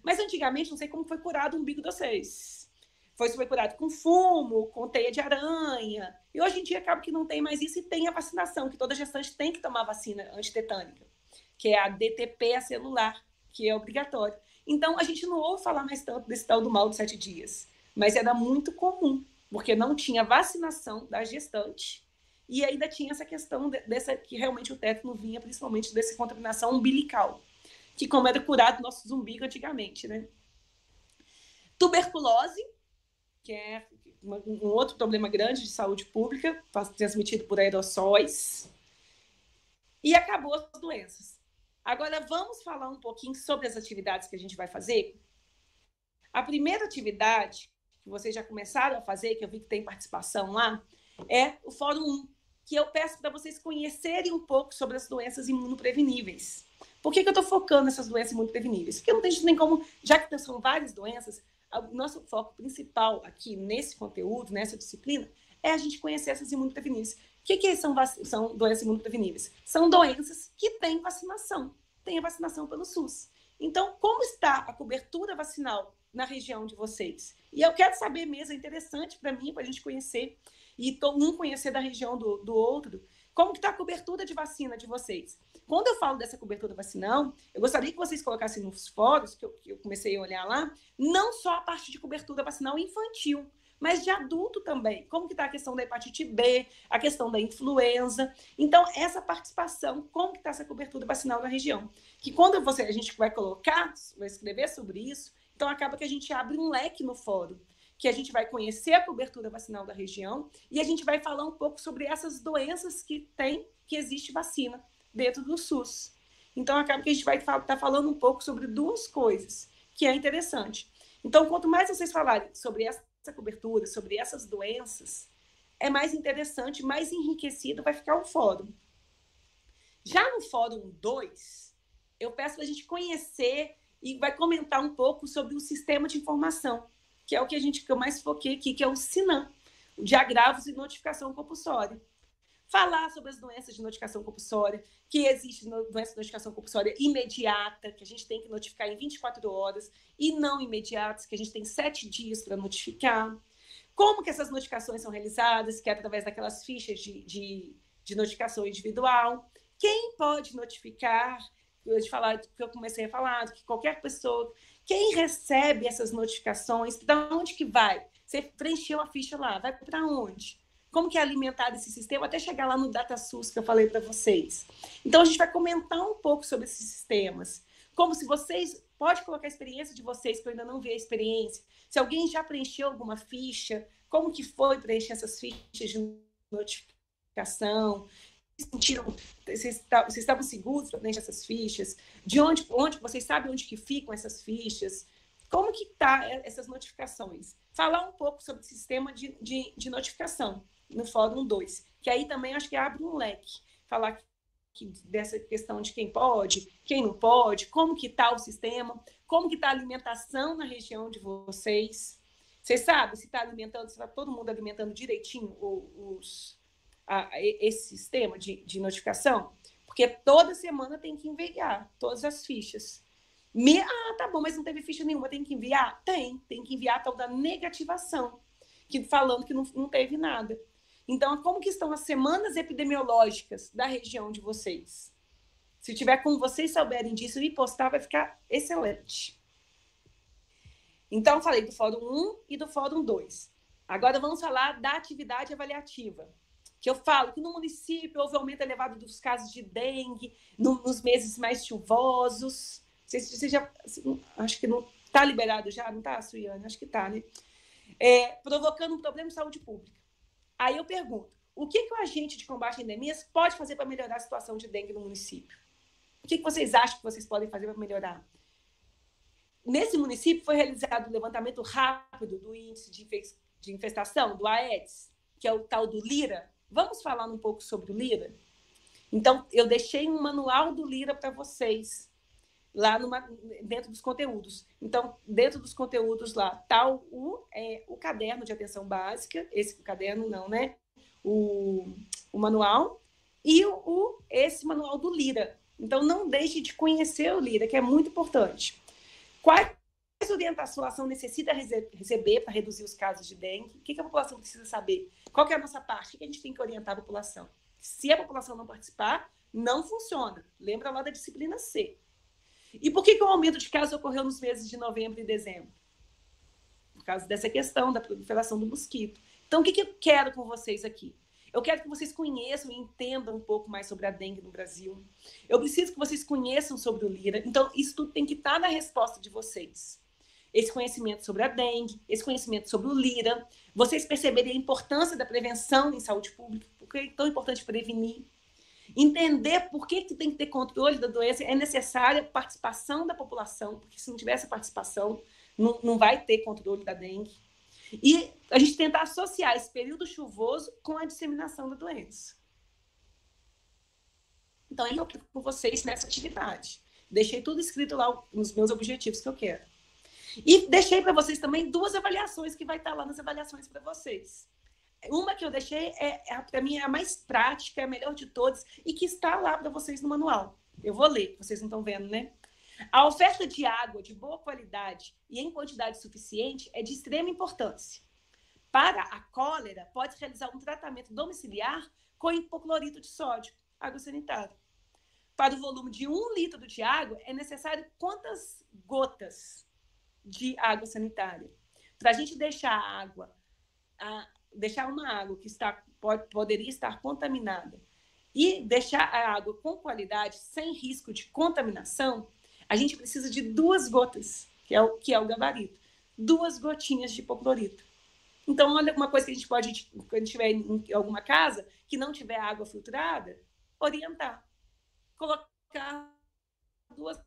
Mas, antigamente, não sei como foi curado o umbigo de vocês. Foi curado com fumo, com teia de aranha. E hoje em dia, acaba que não tem mais isso e tem a vacinação, que toda gestante tem que tomar vacina antitetânica, que é a DTP acelular, que é obrigatório. Então, a gente não ouve falar mais tanto desse tal do mal de 7 dias. Mas era muito comum, porque não tinha vacinação da gestante e ainda tinha essa questão que realmente o tétano vinha principalmente dessa contaminação umbilical, que como era curado nossos umbigos antigamente, né? Tuberculose, que é um outro problema grande de saúde pública, transmitido por aerossóis, e acabou as doenças. Agora, vamos falar um pouquinho sobre as atividades que a gente vai fazer? A primeira atividade que vocês já começaram a fazer, que eu vi que tem participação lá, é o Fórum 1, que eu peço para vocês conhecerem um pouco sobre as doenças imunopreveníveis. Por que eu estou focando nessas doenças imunopreveníveis? Porque não tem nem como, já que são várias doenças, o nosso foco principal aqui nesse conteúdo, nessa disciplina, é a gente conhecer essas imunopreveníveis. O que são doenças imunopreveníveis? São doenças que têm vacinação, tem a vacinação pelo SUS. Então, como está a cobertura vacinal na região de vocês? E eu quero saber mesmo, é interessante para mim, para a gente conhecer, e um conhecer da região do outro, como que está a cobertura de vacina de vocês. Quando eu falo dessa cobertura vacinal, eu gostaria que vocês colocassem nos fóruns, que eu comecei a olhar lá, não só a parte de cobertura vacinal infantil, mas de adulto também. Como que está a questão da hepatite B, a questão da influenza. Então, essa participação, como que está essa cobertura vacinal na região? Que quando a gente vai colocar, vai escrever sobre isso, então acaba que a gente abre um leque no fórum, que a gente vai conhecer a cobertura vacinal da região e a gente vai falar um pouco sobre essas doenças que existe vacina dentro do SUS. Então, acaba que a gente vai estar falando um pouco sobre duas coisas, que é interessante. Então, quanto mais vocês falarem sobre essa cobertura, sobre essas doenças, é mais interessante, mais enriquecido vai ficar o fórum. Já no Fórum 2, eu peço para a gente conhecer e vai comentar um pouco sobre o sistema de informação, que é o que eu mais foquei aqui, que é o SINAM, o de agravos e notificação compulsória. Falar sobre as doenças de notificação compulsória, que existe doença de notificação compulsória imediata, que a gente tem que notificar em 24 horas, e não imediatas, que a gente tem 7 dias para notificar. Como que essas notificações são realizadas, que é através daquelas fichas de notificação individual. Quem pode notificar, que eu comecei a falar, que qualquer pessoa, quem recebe essas notificações, para onde que vai? Você preencheu a ficha lá, vai para onde? Como que é alimentado esse sistema até chegar lá no DataSUS que eu falei para vocês. Então, a gente vai comentar um pouco sobre esses sistemas. como se vocês... Pode colocar a experiência de vocês, que eu ainda não vi a experiência. Se alguém já preencheu alguma ficha, como que foi preencher essas fichas de notificação? Vocês estavam seguros para preencher essas fichas? De onde vocês sabem onde que ficam essas fichas? Como que tá essas notificações? Falar um pouco sobre o sistema de notificação no Fórum 2, que aí também acho que abre um leque. Falar dessa questão de quem pode, quem não pode, como que está o sistema, como que está a alimentação na região de vocês. Vocês sabem se está alimentando, se está todo mundo alimentando direitinho esse sistema de notificação? Porque toda semana tem que enviar todas as fichas. Tá bom, mas não teve ficha nenhuma, tem que enviar? Tem que enviar a tal da negativação, falando que não teve nada. Então, como que estão as semanas epidemiológicas da região de vocês? Se tiver como vocês souberem disso e postar, vai ficar excelente. Então, falei do Fórum 1 e do Fórum 2. Agora vamos falar da atividade avaliativa, que eu falo que no município houve aumento elevado dos casos de dengue nos meses mais chuvosos. Você já... Acho que não está liberado já, não está, Suiane? Acho que está, né? Provocando um problema de saúde pública. Aí eu pergunto, o que o agente de combate a endemias pode fazer para melhorar a situação de dengue no município? O que vocês acham que vocês podem fazer para melhorar? Nesse município foi realizado um levantamento rápido do índice de infestação, do Aedes, que é o tal do Lira. Vamos falar um pouco sobre o Lira? Então, eu deixei um manual do Lira para vocês, lá dentro dos conteúdos. Então, dentro dos conteúdos lá, está o caderno de atenção básica, esse caderno não, né? O manual, e esse manual do Lira. Então, não deixe de conhecer o Lira, que é muito importante. Quais orientações a população necessita receber para reduzir os casos de dengue? O que a população precisa saber? Qual que é a nossa parte? O que a gente tem que orientar a população? Se a população não participar, não funciona. Lembra lá da disciplina C. E por que o aumento de casos ocorreu nos meses de novembro e dezembro? Por causa dessa questão da proliferação do mosquito. Então, o que eu quero com vocês aqui? Eu quero que vocês conheçam e entendam um pouco mais sobre a dengue no Brasil. Eu preciso que vocês conheçam sobre o Lira. Então, isso tudo tem que estar na resposta de vocês. Esse conhecimento sobre a dengue, esse conhecimento sobre o Lira, vocês perceberem a importância da prevenção em saúde pública, porque é tão importante prevenir. Entender por que tem que ter controle da doença, é necessária a participação da população, porque se não tiver essa participação, não vai ter controle da dengue. E a gente tentar associar esse período chuvoso com a disseminação da doença. Então, eu estou com vocês nessa atividade. Deixei tudo escrito lá nos meus objetivos que eu quero. E deixei para vocês também 2 avaliações que vai estar lá nas avaliações para vocês. Uma que eu deixei, para mim, é a mais prática, é a melhor de todas, e que está lá para vocês no manual. Eu vou ler, vocês não estão vendo, né? A oferta de água de boa qualidade e em quantidade suficiente é de extrema importância. Para a cólera, pode-se realizar um tratamento domiciliar com hipoclorito de sódio, água sanitária. Para o volume de 1 litro de água, é necessário quantas gotas de água sanitária? Para a gente deixar uma água que poderia estar contaminada e deixar a água com qualidade, sem risco de contaminação, a gente precisa de 2 gotas, que é o gabarito. 2 gotinhas de hipoclorito. Então, olha uma coisa que a gente pode, quando a gente estiver em alguma casa que não tiver água filtrada, orientar. Colocar 2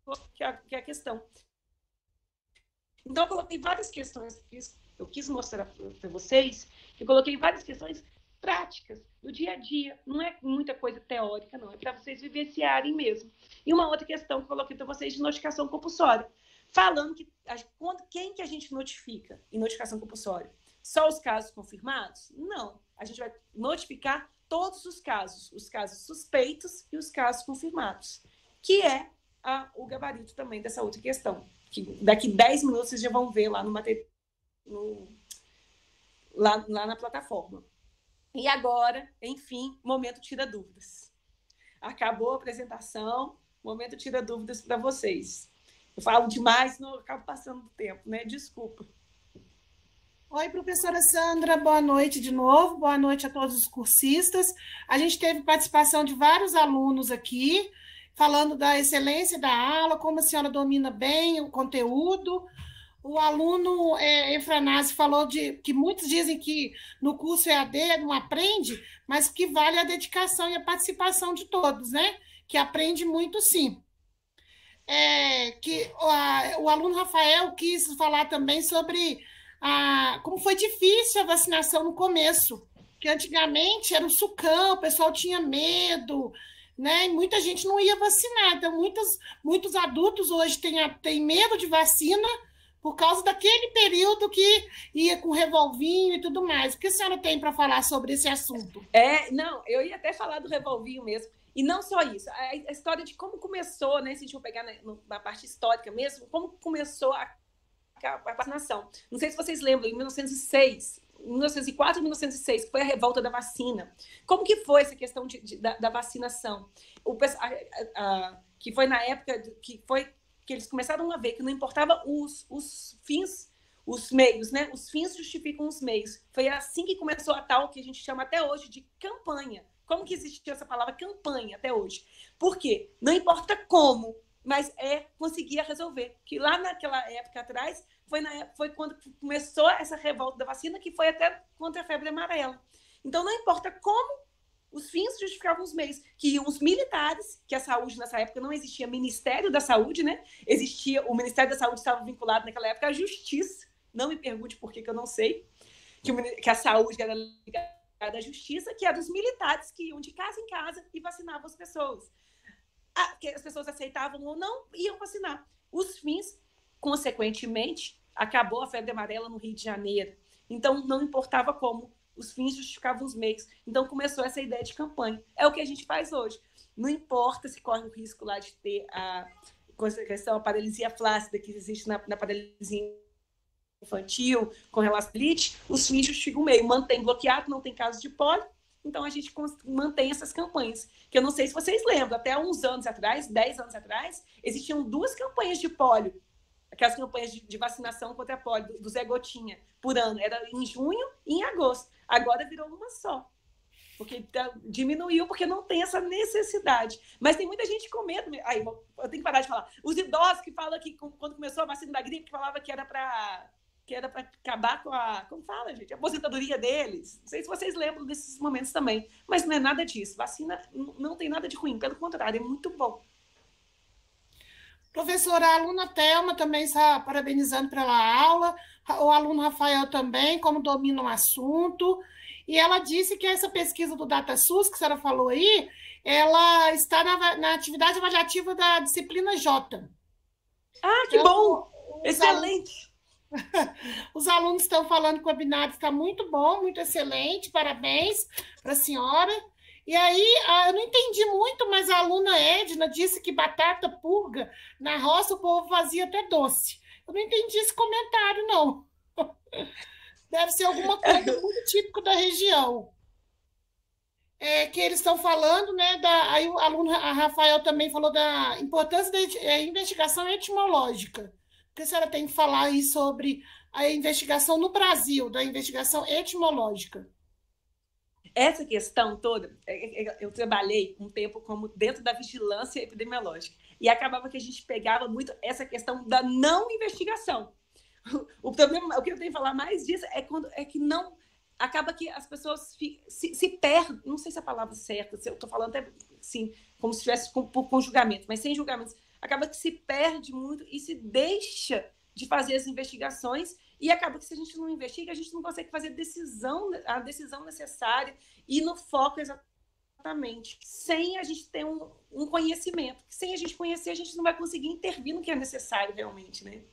gotas, que é a questão. Então, eu coloquei várias questões, eu quis mostrar para vocês, eu coloquei várias questões práticas do dia a dia, não é muita coisa teórica, não, é para vocês vivenciarem mesmo. E uma outra questão que eu coloquei para vocês de notificação compulsória, falando que quem que a gente notifica em notificação compulsória? Só os casos confirmados? Não, a gente vai notificar todos os casos suspeitos e os casos confirmados, que é o gabarito também dessa outra questão, que daqui 10 minutos vocês já vão ver lá lá na plataforma. E agora, enfim, momento tira dúvidas. Acabou a apresentação, momento tira dúvidas para vocês. Eu falo demais, não acabo passando do tempo, né? Desculpa. Oi, professora Sandra, boa noite de novo, boa noite a todos os cursistas. A gente teve participação de vários alunos aqui, falando da excelência da aula, como a senhora domina bem o conteúdo. O aluno Efranásio falou que muitos dizem que no curso EAD não aprende, mas que vale a dedicação e a participação de todos, né? Que aprende muito, sim. O aluno Rafael quis falar também sobre como foi difícil a vacinação no começo, que antigamente era um sucão, o pessoal tinha medo, né? E muita gente não ia vacinar. Então, muitos adultos hoje têm medo de vacina por causa daquele período que ia com revolvinho e tudo mais. O que a senhora tem para falar sobre esse assunto? Não, eu ia até falar do revolvinho mesmo. E não só isso, a história de como começou, né? Se a gente for pegar na parte histórica mesmo, como começou a vacinação. Não sei se vocês lembram, em 1904 e 1906, que foi a revolta da vacina. Como que foi essa questão da vacinação? Que foi na época que eles começaram a ver que não importava os fins, os meios, né? Os fins justificam os meios. Foi assim que começou a tal que a gente chama até hoje de campanha. Como que existiu essa palavra campanha até hoje? Por quê? Não importa como, mas conseguia resolver. Que lá naquela época atrás, foi quando começou essa revolta da vacina, que foi até contra a febre amarela. Então, não importa como, os fins justificavam os meios. Que os militares, que a saúde nessa época não existia Ministério da Saúde, né? O Ministério da Saúde estava vinculado naquela época à Justiça. Não me pergunte por que eu não sei. Que a saúde era ligada da justiça, que é dos militares que iam de casa em casa e vacinavam as pessoas. Que as pessoas aceitavam ou não, iam vacinar. Os fins, consequentemente, acabou a febre amarela no Rio de Janeiro. Então, não importava como, os fins justificavam os meios. Então, começou essa ideia de campanha. É o que a gente faz hoje. Não importa se corre o risco lá de ter a paralisia flácida que existe na paralisia infantil, com relação à elite, os fins justificam o meio. Mantém bloqueado, não tem casos de pólio, então a gente mantém essas campanhas. Que eu não sei se vocês lembram, até uns anos atrás, 10 anos atrás, existiam 2 campanhas de pólio, aquelas campanhas de vacinação contra a pólio, do Zé Gotinha, por ano. Era em junho e em agosto. Agora virou uma só. Porque diminuiu, porque não tem essa necessidade. Mas tem muita gente com medo. Aí, eu tenho que parar de falar. Os idosos que falam que, quando começou a vacina da gripe, que falava que era para acabar com como fala, gente? A aposentadoria deles. Não sei se vocês lembram desses momentos também. Mas não é nada disso. Vacina não tem nada de ruim. Pelo contrário, é muito bom. Professora, a aluna Thelma também está parabenizando pela aula. O aluno Rafael também, como domina o assunto. E ela disse que essa pesquisa do DataSUS, que a senhora falou aí, ela está na atividade avaliativa da disciplina J. Ah, que bom! Excelente! Os alunos estão falando que o webinar está muito bom, muito excelente, parabéns para a senhora. E aí, eu não entendi muito, mas a aluna Edna disse que batata purga, na roça o povo fazia até doce. Eu não entendi esse comentário, não. Deve ser alguma coisa muito típica da região. Que eles estão falando, né? Aí o aluno Rafael também falou da importância da investigação etimológica. O que a senhora tem que falar aí sobre a investigação no Brasil, da investigação etimológica? Essa questão toda, eu trabalhei um tempo como dentro da vigilância epidemiológica, e acabava que a gente pegava muito essa questão da não investigação. O problema, o que eu tenho que falar mais disso é que não acaba que as pessoas se perdem, não sei se é a palavra certa, se eu estou falando até assim, como se estivesse com julgamento, mas sem julgamentos, acaba que se perde muito e se deixa de fazer as investigações, e acaba que se a gente não investiga, a gente não consegue fazer a decisão necessária e no foco exatamente, sem a gente ter um conhecimento. Sem a gente conhecer, a gente não vai conseguir intervir no que é necessário realmente, né?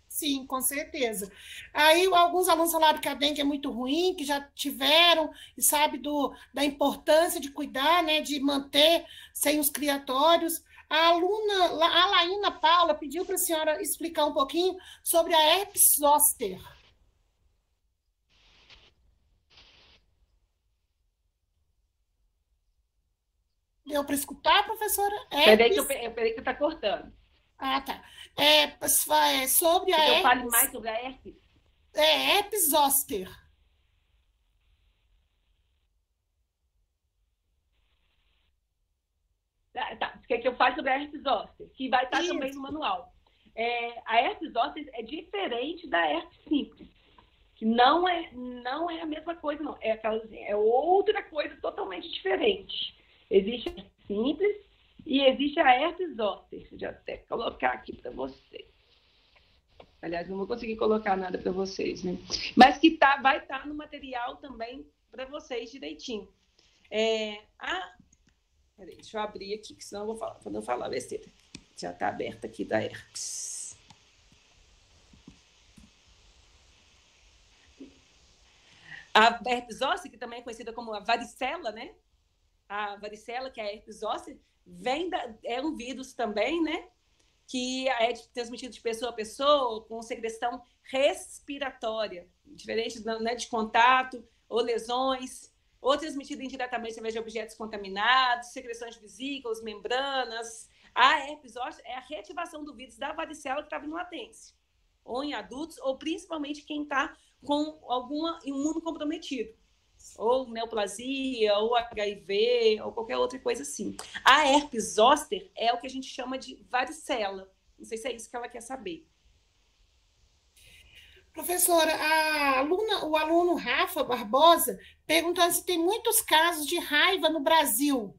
Sim, com certeza. Aí alguns alunos falaram que a dengue é muito ruim, que já tiveram e sabe da importância de cuidar, né, de manter sem os criatórios. A Laína Paula pediu para a senhora explicar um pouquinho sobre a herpes zoster. Deu para escutar, professora? Peraí que está cortando. Ah, tá. Sobre a herpes... Eu falo mais sobre a herpes? Herpes zoster. Tá, você quer que eu fale sobre a herpes zoster, que vai estar também no manual. A herpes zoster é diferente da herpes simples, que não é a mesma coisa, não. É outra coisa totalmente diferente. Existe a herpes simples e existe a herpes zoster. Deixa eu até colocar aqui para vocês. Aliás, não vou conseguir colocar nada para vocês, né? Mas que vai estar no material também para vocês direitinho. Peraí, deixa eu abrir aqui, que senão eu vou não falar besteira. Já está aberta aqui da herpes. A herpes zoster, que também é conhecida como a varicela, né? A varicela, que é a herpes zoster, é um vírus também, né? Que é transmitido de pessoa a pessoa, com secreção respiratória, diferente, né, de contato ou lesões, ou transmitido indiretamente através de objetos contaminados, secreções de vesículas, membranas. A herpes zoster é a reativação do vírus da varicela que estava em latência, ou em adultos, ou principalmente quem está com algum imunocomprometido, ou neoplasia, ou HIV, ou qualquer outra coisa assim. A herpes zoster é o que a gente chama de varicela. Não sei se é isso que ela quer saber. Professora, o aluno Rafa Barbosa perguntando se tem muitos casos de raiva no Brasil.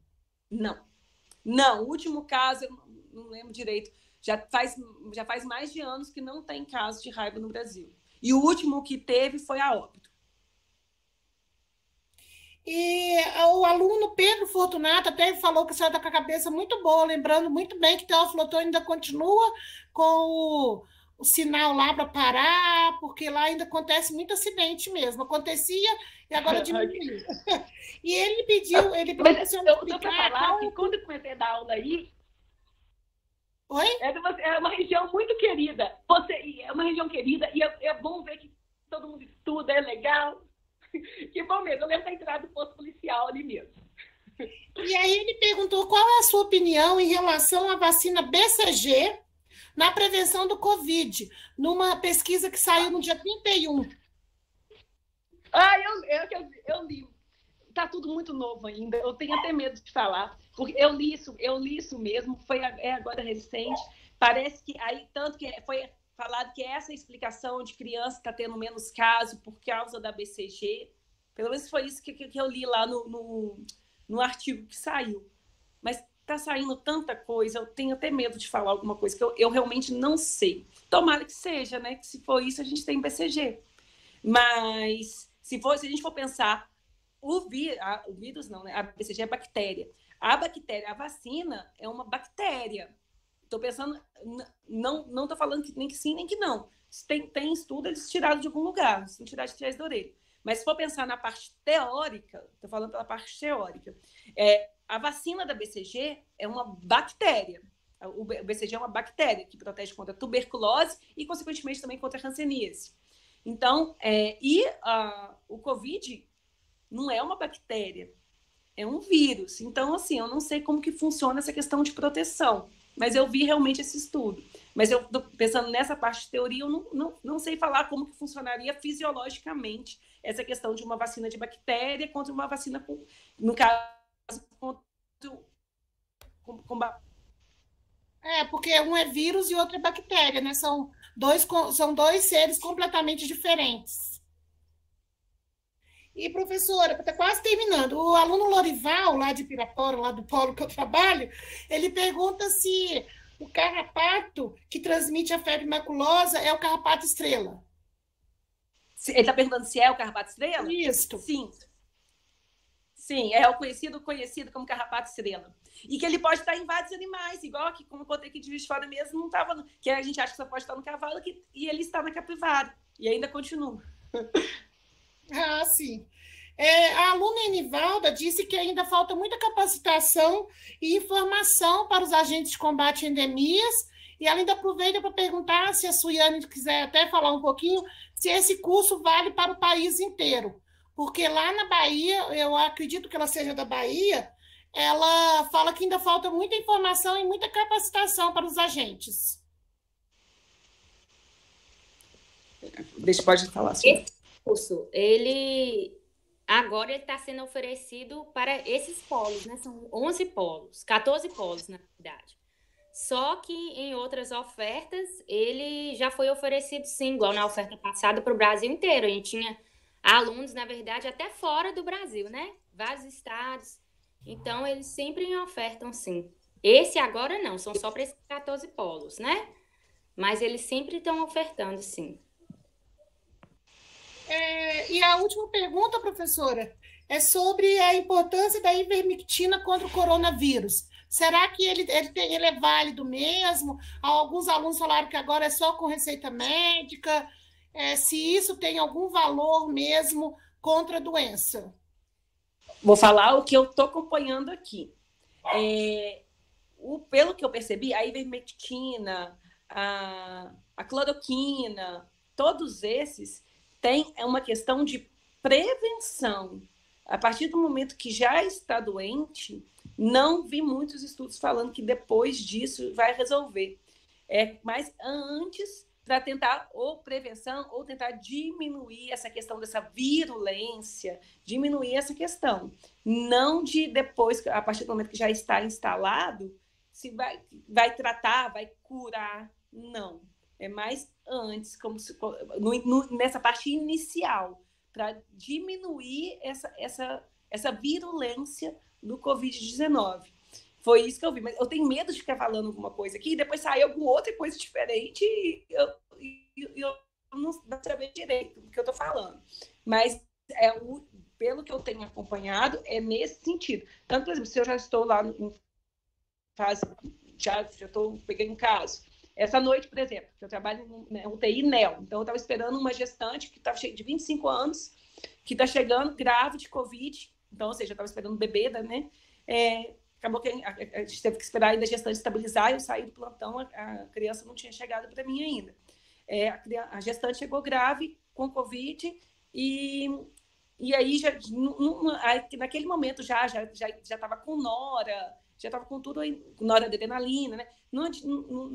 Não, o último caso, eu não lembro direito, já faz mais de anos que não tem caso de raiva no Brasil. E o último que teve foi a óbito. E o aluno Pedro Fortunato até falou que a senhora está com a cabeça muito boa, lembrando muito bem que Teófilo Otoni ainda continua com o sinal lá para parar, porque lá ainda acontece muito acidente mesmo. Acontecia e agora diminuiu. E ele pediu a senhora explicar falar que quando eu comecei a dar aula aí, oi? É uma região muito querida. É uma região querida e é bom ver que todo mundo estuda, é legal. Que bom mesmo, eu lembro da entrada do posto policial ali mesmo. E aí ele perguntou qual é a sua opinião em relação à vacina BCG na prevenção do Covid, numa pesquisa que saiu no dia 31. Eu li. Está tudo muito novo ainda, eu tenho até medo de falar, porque eu li isso mesmo, é agora recente, parece que aí, tanto que foi falado que essa explicação de criança está tendo menos caso por causa da BCG. Pelo menos foi isso que eu li lá no artigo que saiu. Mas está saindo tanta coisa, eu tenho até medo de falar alguma coisa que eu realmente não sei. Tomara que seja, né? Que se for isso, a gente tem BCG. Mas se a gente for pensar, o vírus não, né? A BCG é bactéria. A vacina é uma bactéria. Estou pensando, não estou falando nem que sim, nem que não. Tem estudo, eles tiraram de algum lugar, não tiraram de trás da orelha. Mas se for pensar na parte teórica, estou falando pela parte teórica, a vacina da BCG é uma bactéria. O BCG é uma bactéria que protege contra a tuberculose e, consequentemente, também contra a hanseníase. Então, o Covid não é uma bactéria, é um vírus. Então, assim, eu não sei como que funciona essa questão de proteção. Mas eu vi realmente esse estudo. Mas eu estou pensando nessa parte de teoria, eu não sei falar como que funcionaria fisiologicamente essa questão de uma vacina de bactéria contra uma vacina, no caso, porque um é vírus e outro é bactéria, né? São dois seres completamente diferentes. E, professora, está quase terminando. O aluno Lorival, lá de Pirapora, lá do polo que eu trabalho, ele pergunta se o carrapato que transmite a febre maculosa é o carrapato estrela. Ele está perguntando se é o carrapato estrela? Isso. Sim. Sim, é o conhecido como carrapato estrela. E que ele pode estar em vários animais, igual aqui, como eu contei aqui de Juiz de Fora mesmo, não estava, que a gente acha que só pode estar no cavalo, e ele está na capivara. E ainda continua. Ah, sim. A aluna Enivalda disse que ainda falta muita capacitação e informação para os agentes de combate a endemias, e ela ainda aproveita para perguntar, se a Suiane quiser até falar um pouquinho, se esse curso vale para o país inteiro. Porque lá na Bahia, eu acredito que ela seja da Bahia, ela fala que ainda falta muita informação e muita capacitação para os agentes. Pode falar assim. Esse curso, ele Agora ele está sendo oferecido para esses polos, né? São 11 polos, 14 polos, na verdade. Só que em outras ofertas, ele já foi oferecido sim, igual na oferta passada para o Brasil inteiro. A gente tinha alunos, na verdade, até fora do Brasil, né? Vários estados. Então, eles sempre ofertam sim. Esse agora não, são só para esses 14 polos, né? Mas eles sempre estão ofertando sim. E a última pergunta, professora, é sobre a importância da ivermectina contra o coronavírus. Será que ele é válido mesmo? Alguns alunos falaram que agora é só com receita médica. Se isso tem algum valor mesmo contra a doença? Vou falar o que eu estou acompanhando aqui. Pelo que eu percebi, a ivermectina, a cloroquina, todos esses têm uma questão de prevenção. A partir do momento que já está doente, não vi muitos estudos falando que depois disso vai resolver. Mas antes, para tentar ou prevenção, ou tentar diminuir essa questão dessa virulência, diminuir essa questão. Não de depois, a partir do momento que já está instalado, se vai tratar, vai curar, não. É mais antes, como se, nessa parte inicial, para diminuir essa virulência do Covid-19. Foi isso que eu vi. Mas eu tenho medo de ficar falando alguma coisa aqui e depois sair alguma outra coisa diferente e eu não saber direito do que eu estou falando. Mas pelo que eu tenho acompanhado, é nesse sentido. Tanto, por exemplo, se eu já estou lá em fase, peguei um caso. Essa noite, por exemplo, que eu trabalho em UTI NEO, então eu estava esperando uma gestante que estava de 25 anos, que está chegando grave de Covid, então, ou seja, eu estava esperando um bebê, né? Acabou que a gente teve que esperar ainda a gestante estabilizar, eu saí do plantão, a criança não tinha chegado para mim ainda. A gestante chegou grave com Covid e aí, naquele momento já estava com nora, já estava com tudo, noradrenalina, né?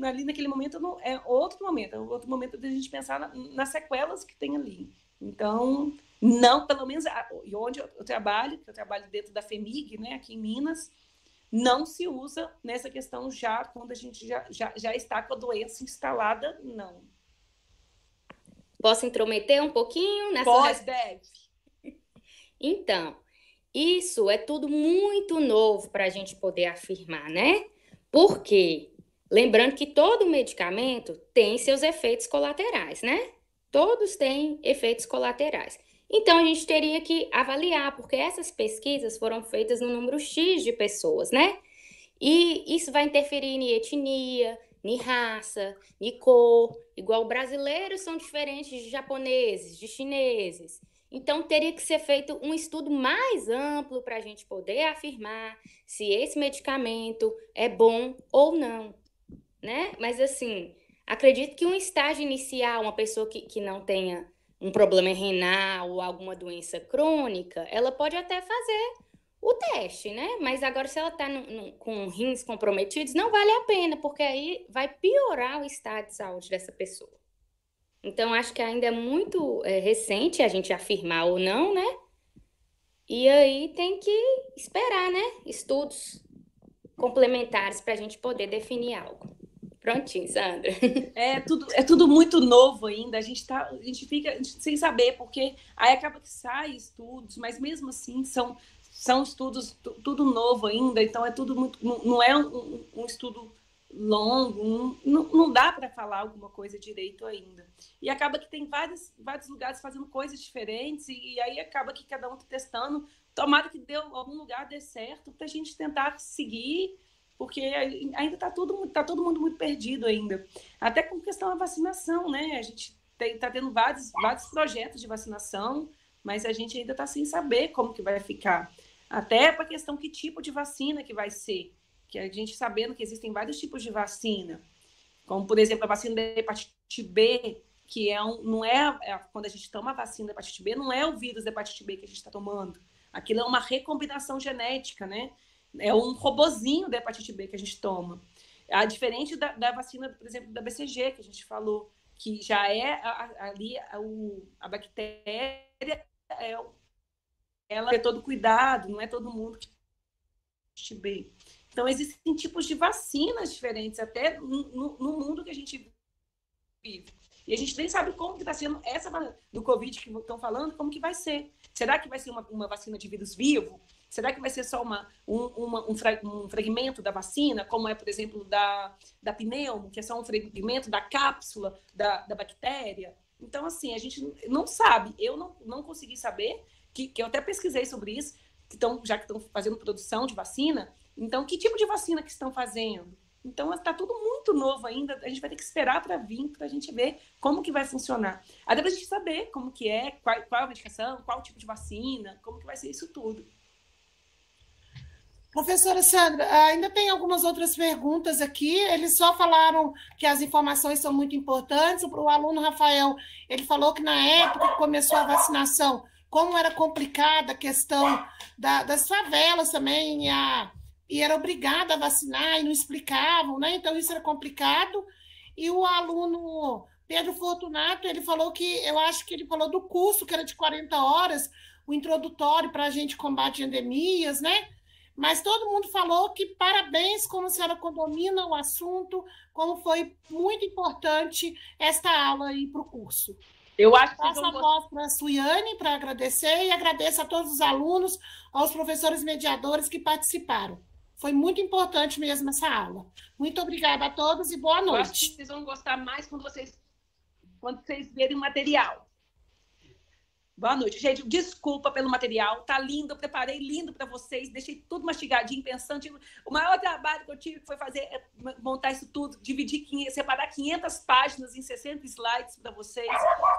Ali naquele momento é outro momento da gente pensar nas sequelas que tem ali. Então, não, pelo menos onde eu trabalho dentro da FEMIG, né, aqui em Minas, não se usa nessa questão já quando a gente já está com a doença instalada, não. Posso intrometer um pouquinho nessa Pode, deve. Então, isso é tudo muito novo para a gente poder afirmar, né? Porque, lembrando que todo medicamento tem seus efeitos colaterais, né? Todos têm efeitos colaterais. Então, a gente teria que avaliar, porque essas pesquisas foram feitas no número X de pessoas, né? E isso vai interferir em etnia, em raça, em cor. Igual brasileiros são diferentes de japoneses, de chineses. Então, teria que ser feito um estudo mais amplo para a gente poder afirmar se esse medicamento é bom ou não, né? Mas, assim, acredito que um estágio inicial, uma pessoa que não tenha um problema renal ou alguma doença crônica, ela pode até fazer o teste, né? Mas agora, se ela está com rins comprometidos, não vale a pena, porque aí vai piorar o estado de saúde dessa pessoa. Então, acho que ainda é muito recente a gente afirmar ou não, né? E aí tem que esperar, né? Estudos complementares para a gente poder definir algo. Prontinho, Sandra. É tudo muito novo ainda, a gente fica sem saber, porque aí acaba que sai estudos, mas mesmo assim são estudos tudo novo ainda, então é tudo muito, não é um estudo longo, não dá para falar alguma coisa direito ainda. E acaba que tem vários lugares fazendo coisas diferentes, e aí acaba que cada um está testando. Tomara que algum lugar dê certo para a gente tentar seguir, porque ainda está todo mundo muito perdido ainda. Até com questão da vacinação, né? A gente está tendo vários projetos de vacinação, mas a gente ainda está sem saber como que vai ficar. Até para a questão que tipo de vacina que vai ser, que a gente sabendo que existem vários tipos de vacina, como, por exemplo, a vacina da hepatite B, que quando a gente toma a vacina da hepatite B, não é o vírus da hepatite B que a gente está tomando. Aquilo é uma recombinação genética, né? É um robozinho da hepatite B que a gente toma. Diferente da vacina, por exemplo, da BCG, que a gente falou, que já é ali a bactéria, ela é todo cuidado, não é todo mundo que bem. Então, existem tipos de vacinas diferentes, até no mundo que a gente vive. E a gente nem sabe como que está sendo essa do Covid que estão falando, como que vai ser. Será que vai ser uma vacina de vírus vivo? Será que vai ser só um fragmento da vacina, como é, por exemplo, da pneumo, que é só um fragmento da cápsula da bactéria? Então, assim, a gente não sabe. Eu não consegui saber, que eu até pesquisei sobre isso, já que estão fazendo produção de vacina. Então, que tipo de vacina que estão fazendo? Então, está tudo muito novo ainda. A gente vai ter que esperar para vir, para a gente ver como que vai funcionar. Até para a gente saber como que é, qual a medicação, qual tipo de vacina, como que vai ser isso tudo. Professora Sandra, ainda tem algumas outras perguntas aqui. Eles só falaram que as informações são muito importantes. O aluno Rafael, ele falou que na época que começou a vacinação, como era complicada a questão das favelas também, e era obrigada a vacinar e não explicavam, né? Então, isso era complicado. E o aluno Pedro Fortunato, ele falou eu acho que ele falou do curso, que era de 40 horas, o introdutório para a gente combate endemias, né? Mas todo mundo falou que parabéns, como a senhora domina o assunto, como foi muito importante esta aula aí para o curso. Eu acho que passo a voz para a Suiane para agradecer e agradeço a todos os alunos, aos professores mediadores que participaram. Foi muito importante mesmo essa aula. Muito obrigada a todos e boa noite. Eu acho que vocês vão gostar mais quando vocês verem o material. Boa noite. Gente, desculpa pelo material. Tá lindo, eu preparei lindo para vocês. Deixei tudo mastigadinho, pensando. O maior trabalho que eu tive foi montar isso tudo, separar 500 páginas em 60 slides para vocês.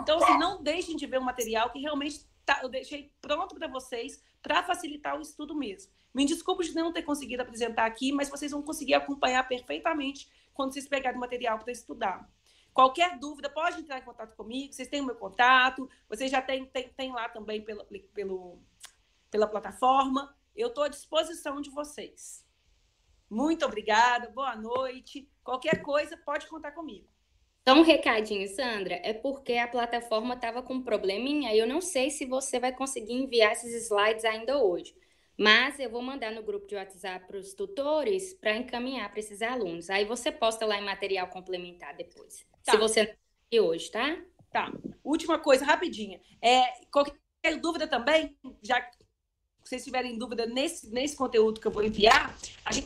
Então, assim, não deixem de ver o material, que realmente eu deixei pronto para vocês, para facilitar o estudo mesmo. Me desculpe de não ter conseguido apresentar aqui, mas vocês vão conseguir acompanhar perfeitamente quando vocês pegarem o material para estudar. Qualquer dúvida, pode entrar em contato comigo, vocês têm o meu contato, vocês já têm lá também pela plataforma. Eu estou à disposição de vocês. Muito obrigada, boa noite. Qualquer coisa, pode contar comigo. Só um recadinho, Sandra, é porque a plataforma estava com um probleminha e eu não sei se você vai conseguir enviar esses slides ainda hoje. Mas eu vou mandar no grupo de WhatsApp para os tutores para encaminhar para esses alunos. Aí você posta lá em material complementar depois. Tá. Se você não conseguir hoje, tá? Tá. Última coisa, rapidinha. Qualquer dúvida também, já que vocês tiverem dúvida nesse conteúdo que eu vou enviar,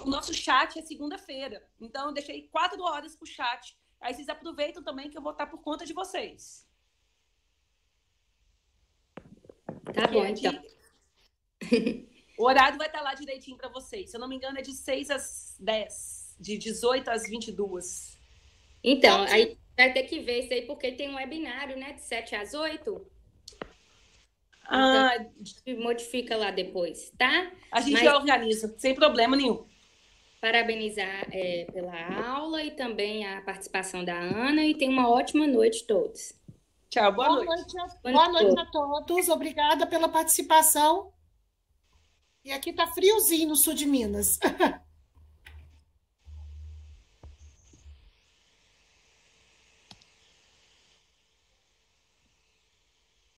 o nosso chat é segunda-feira. Então, eu deixei 4 horas para o chat. Aí vocês aproveitam também que eu vou estar por conta de vocês. Tá bom, então. O horário vai estar lá direitinho para vocês. Se eu não me engano, é de 6 às 10, de 18 às 22. Então, aí vai ter que ver isso aí, porque tem um webinário, né, de 7 às 8. Então, modifica lá depois, tá? A gente organiza, sem problema nenhum. Parabenizar pela aula e também a participação da Ana, e tenha uma ótima noite todos. Tchau, boa noite. Boa noite a todos, obrigada pela participação. E aqui tá friozinho no sul de Minas.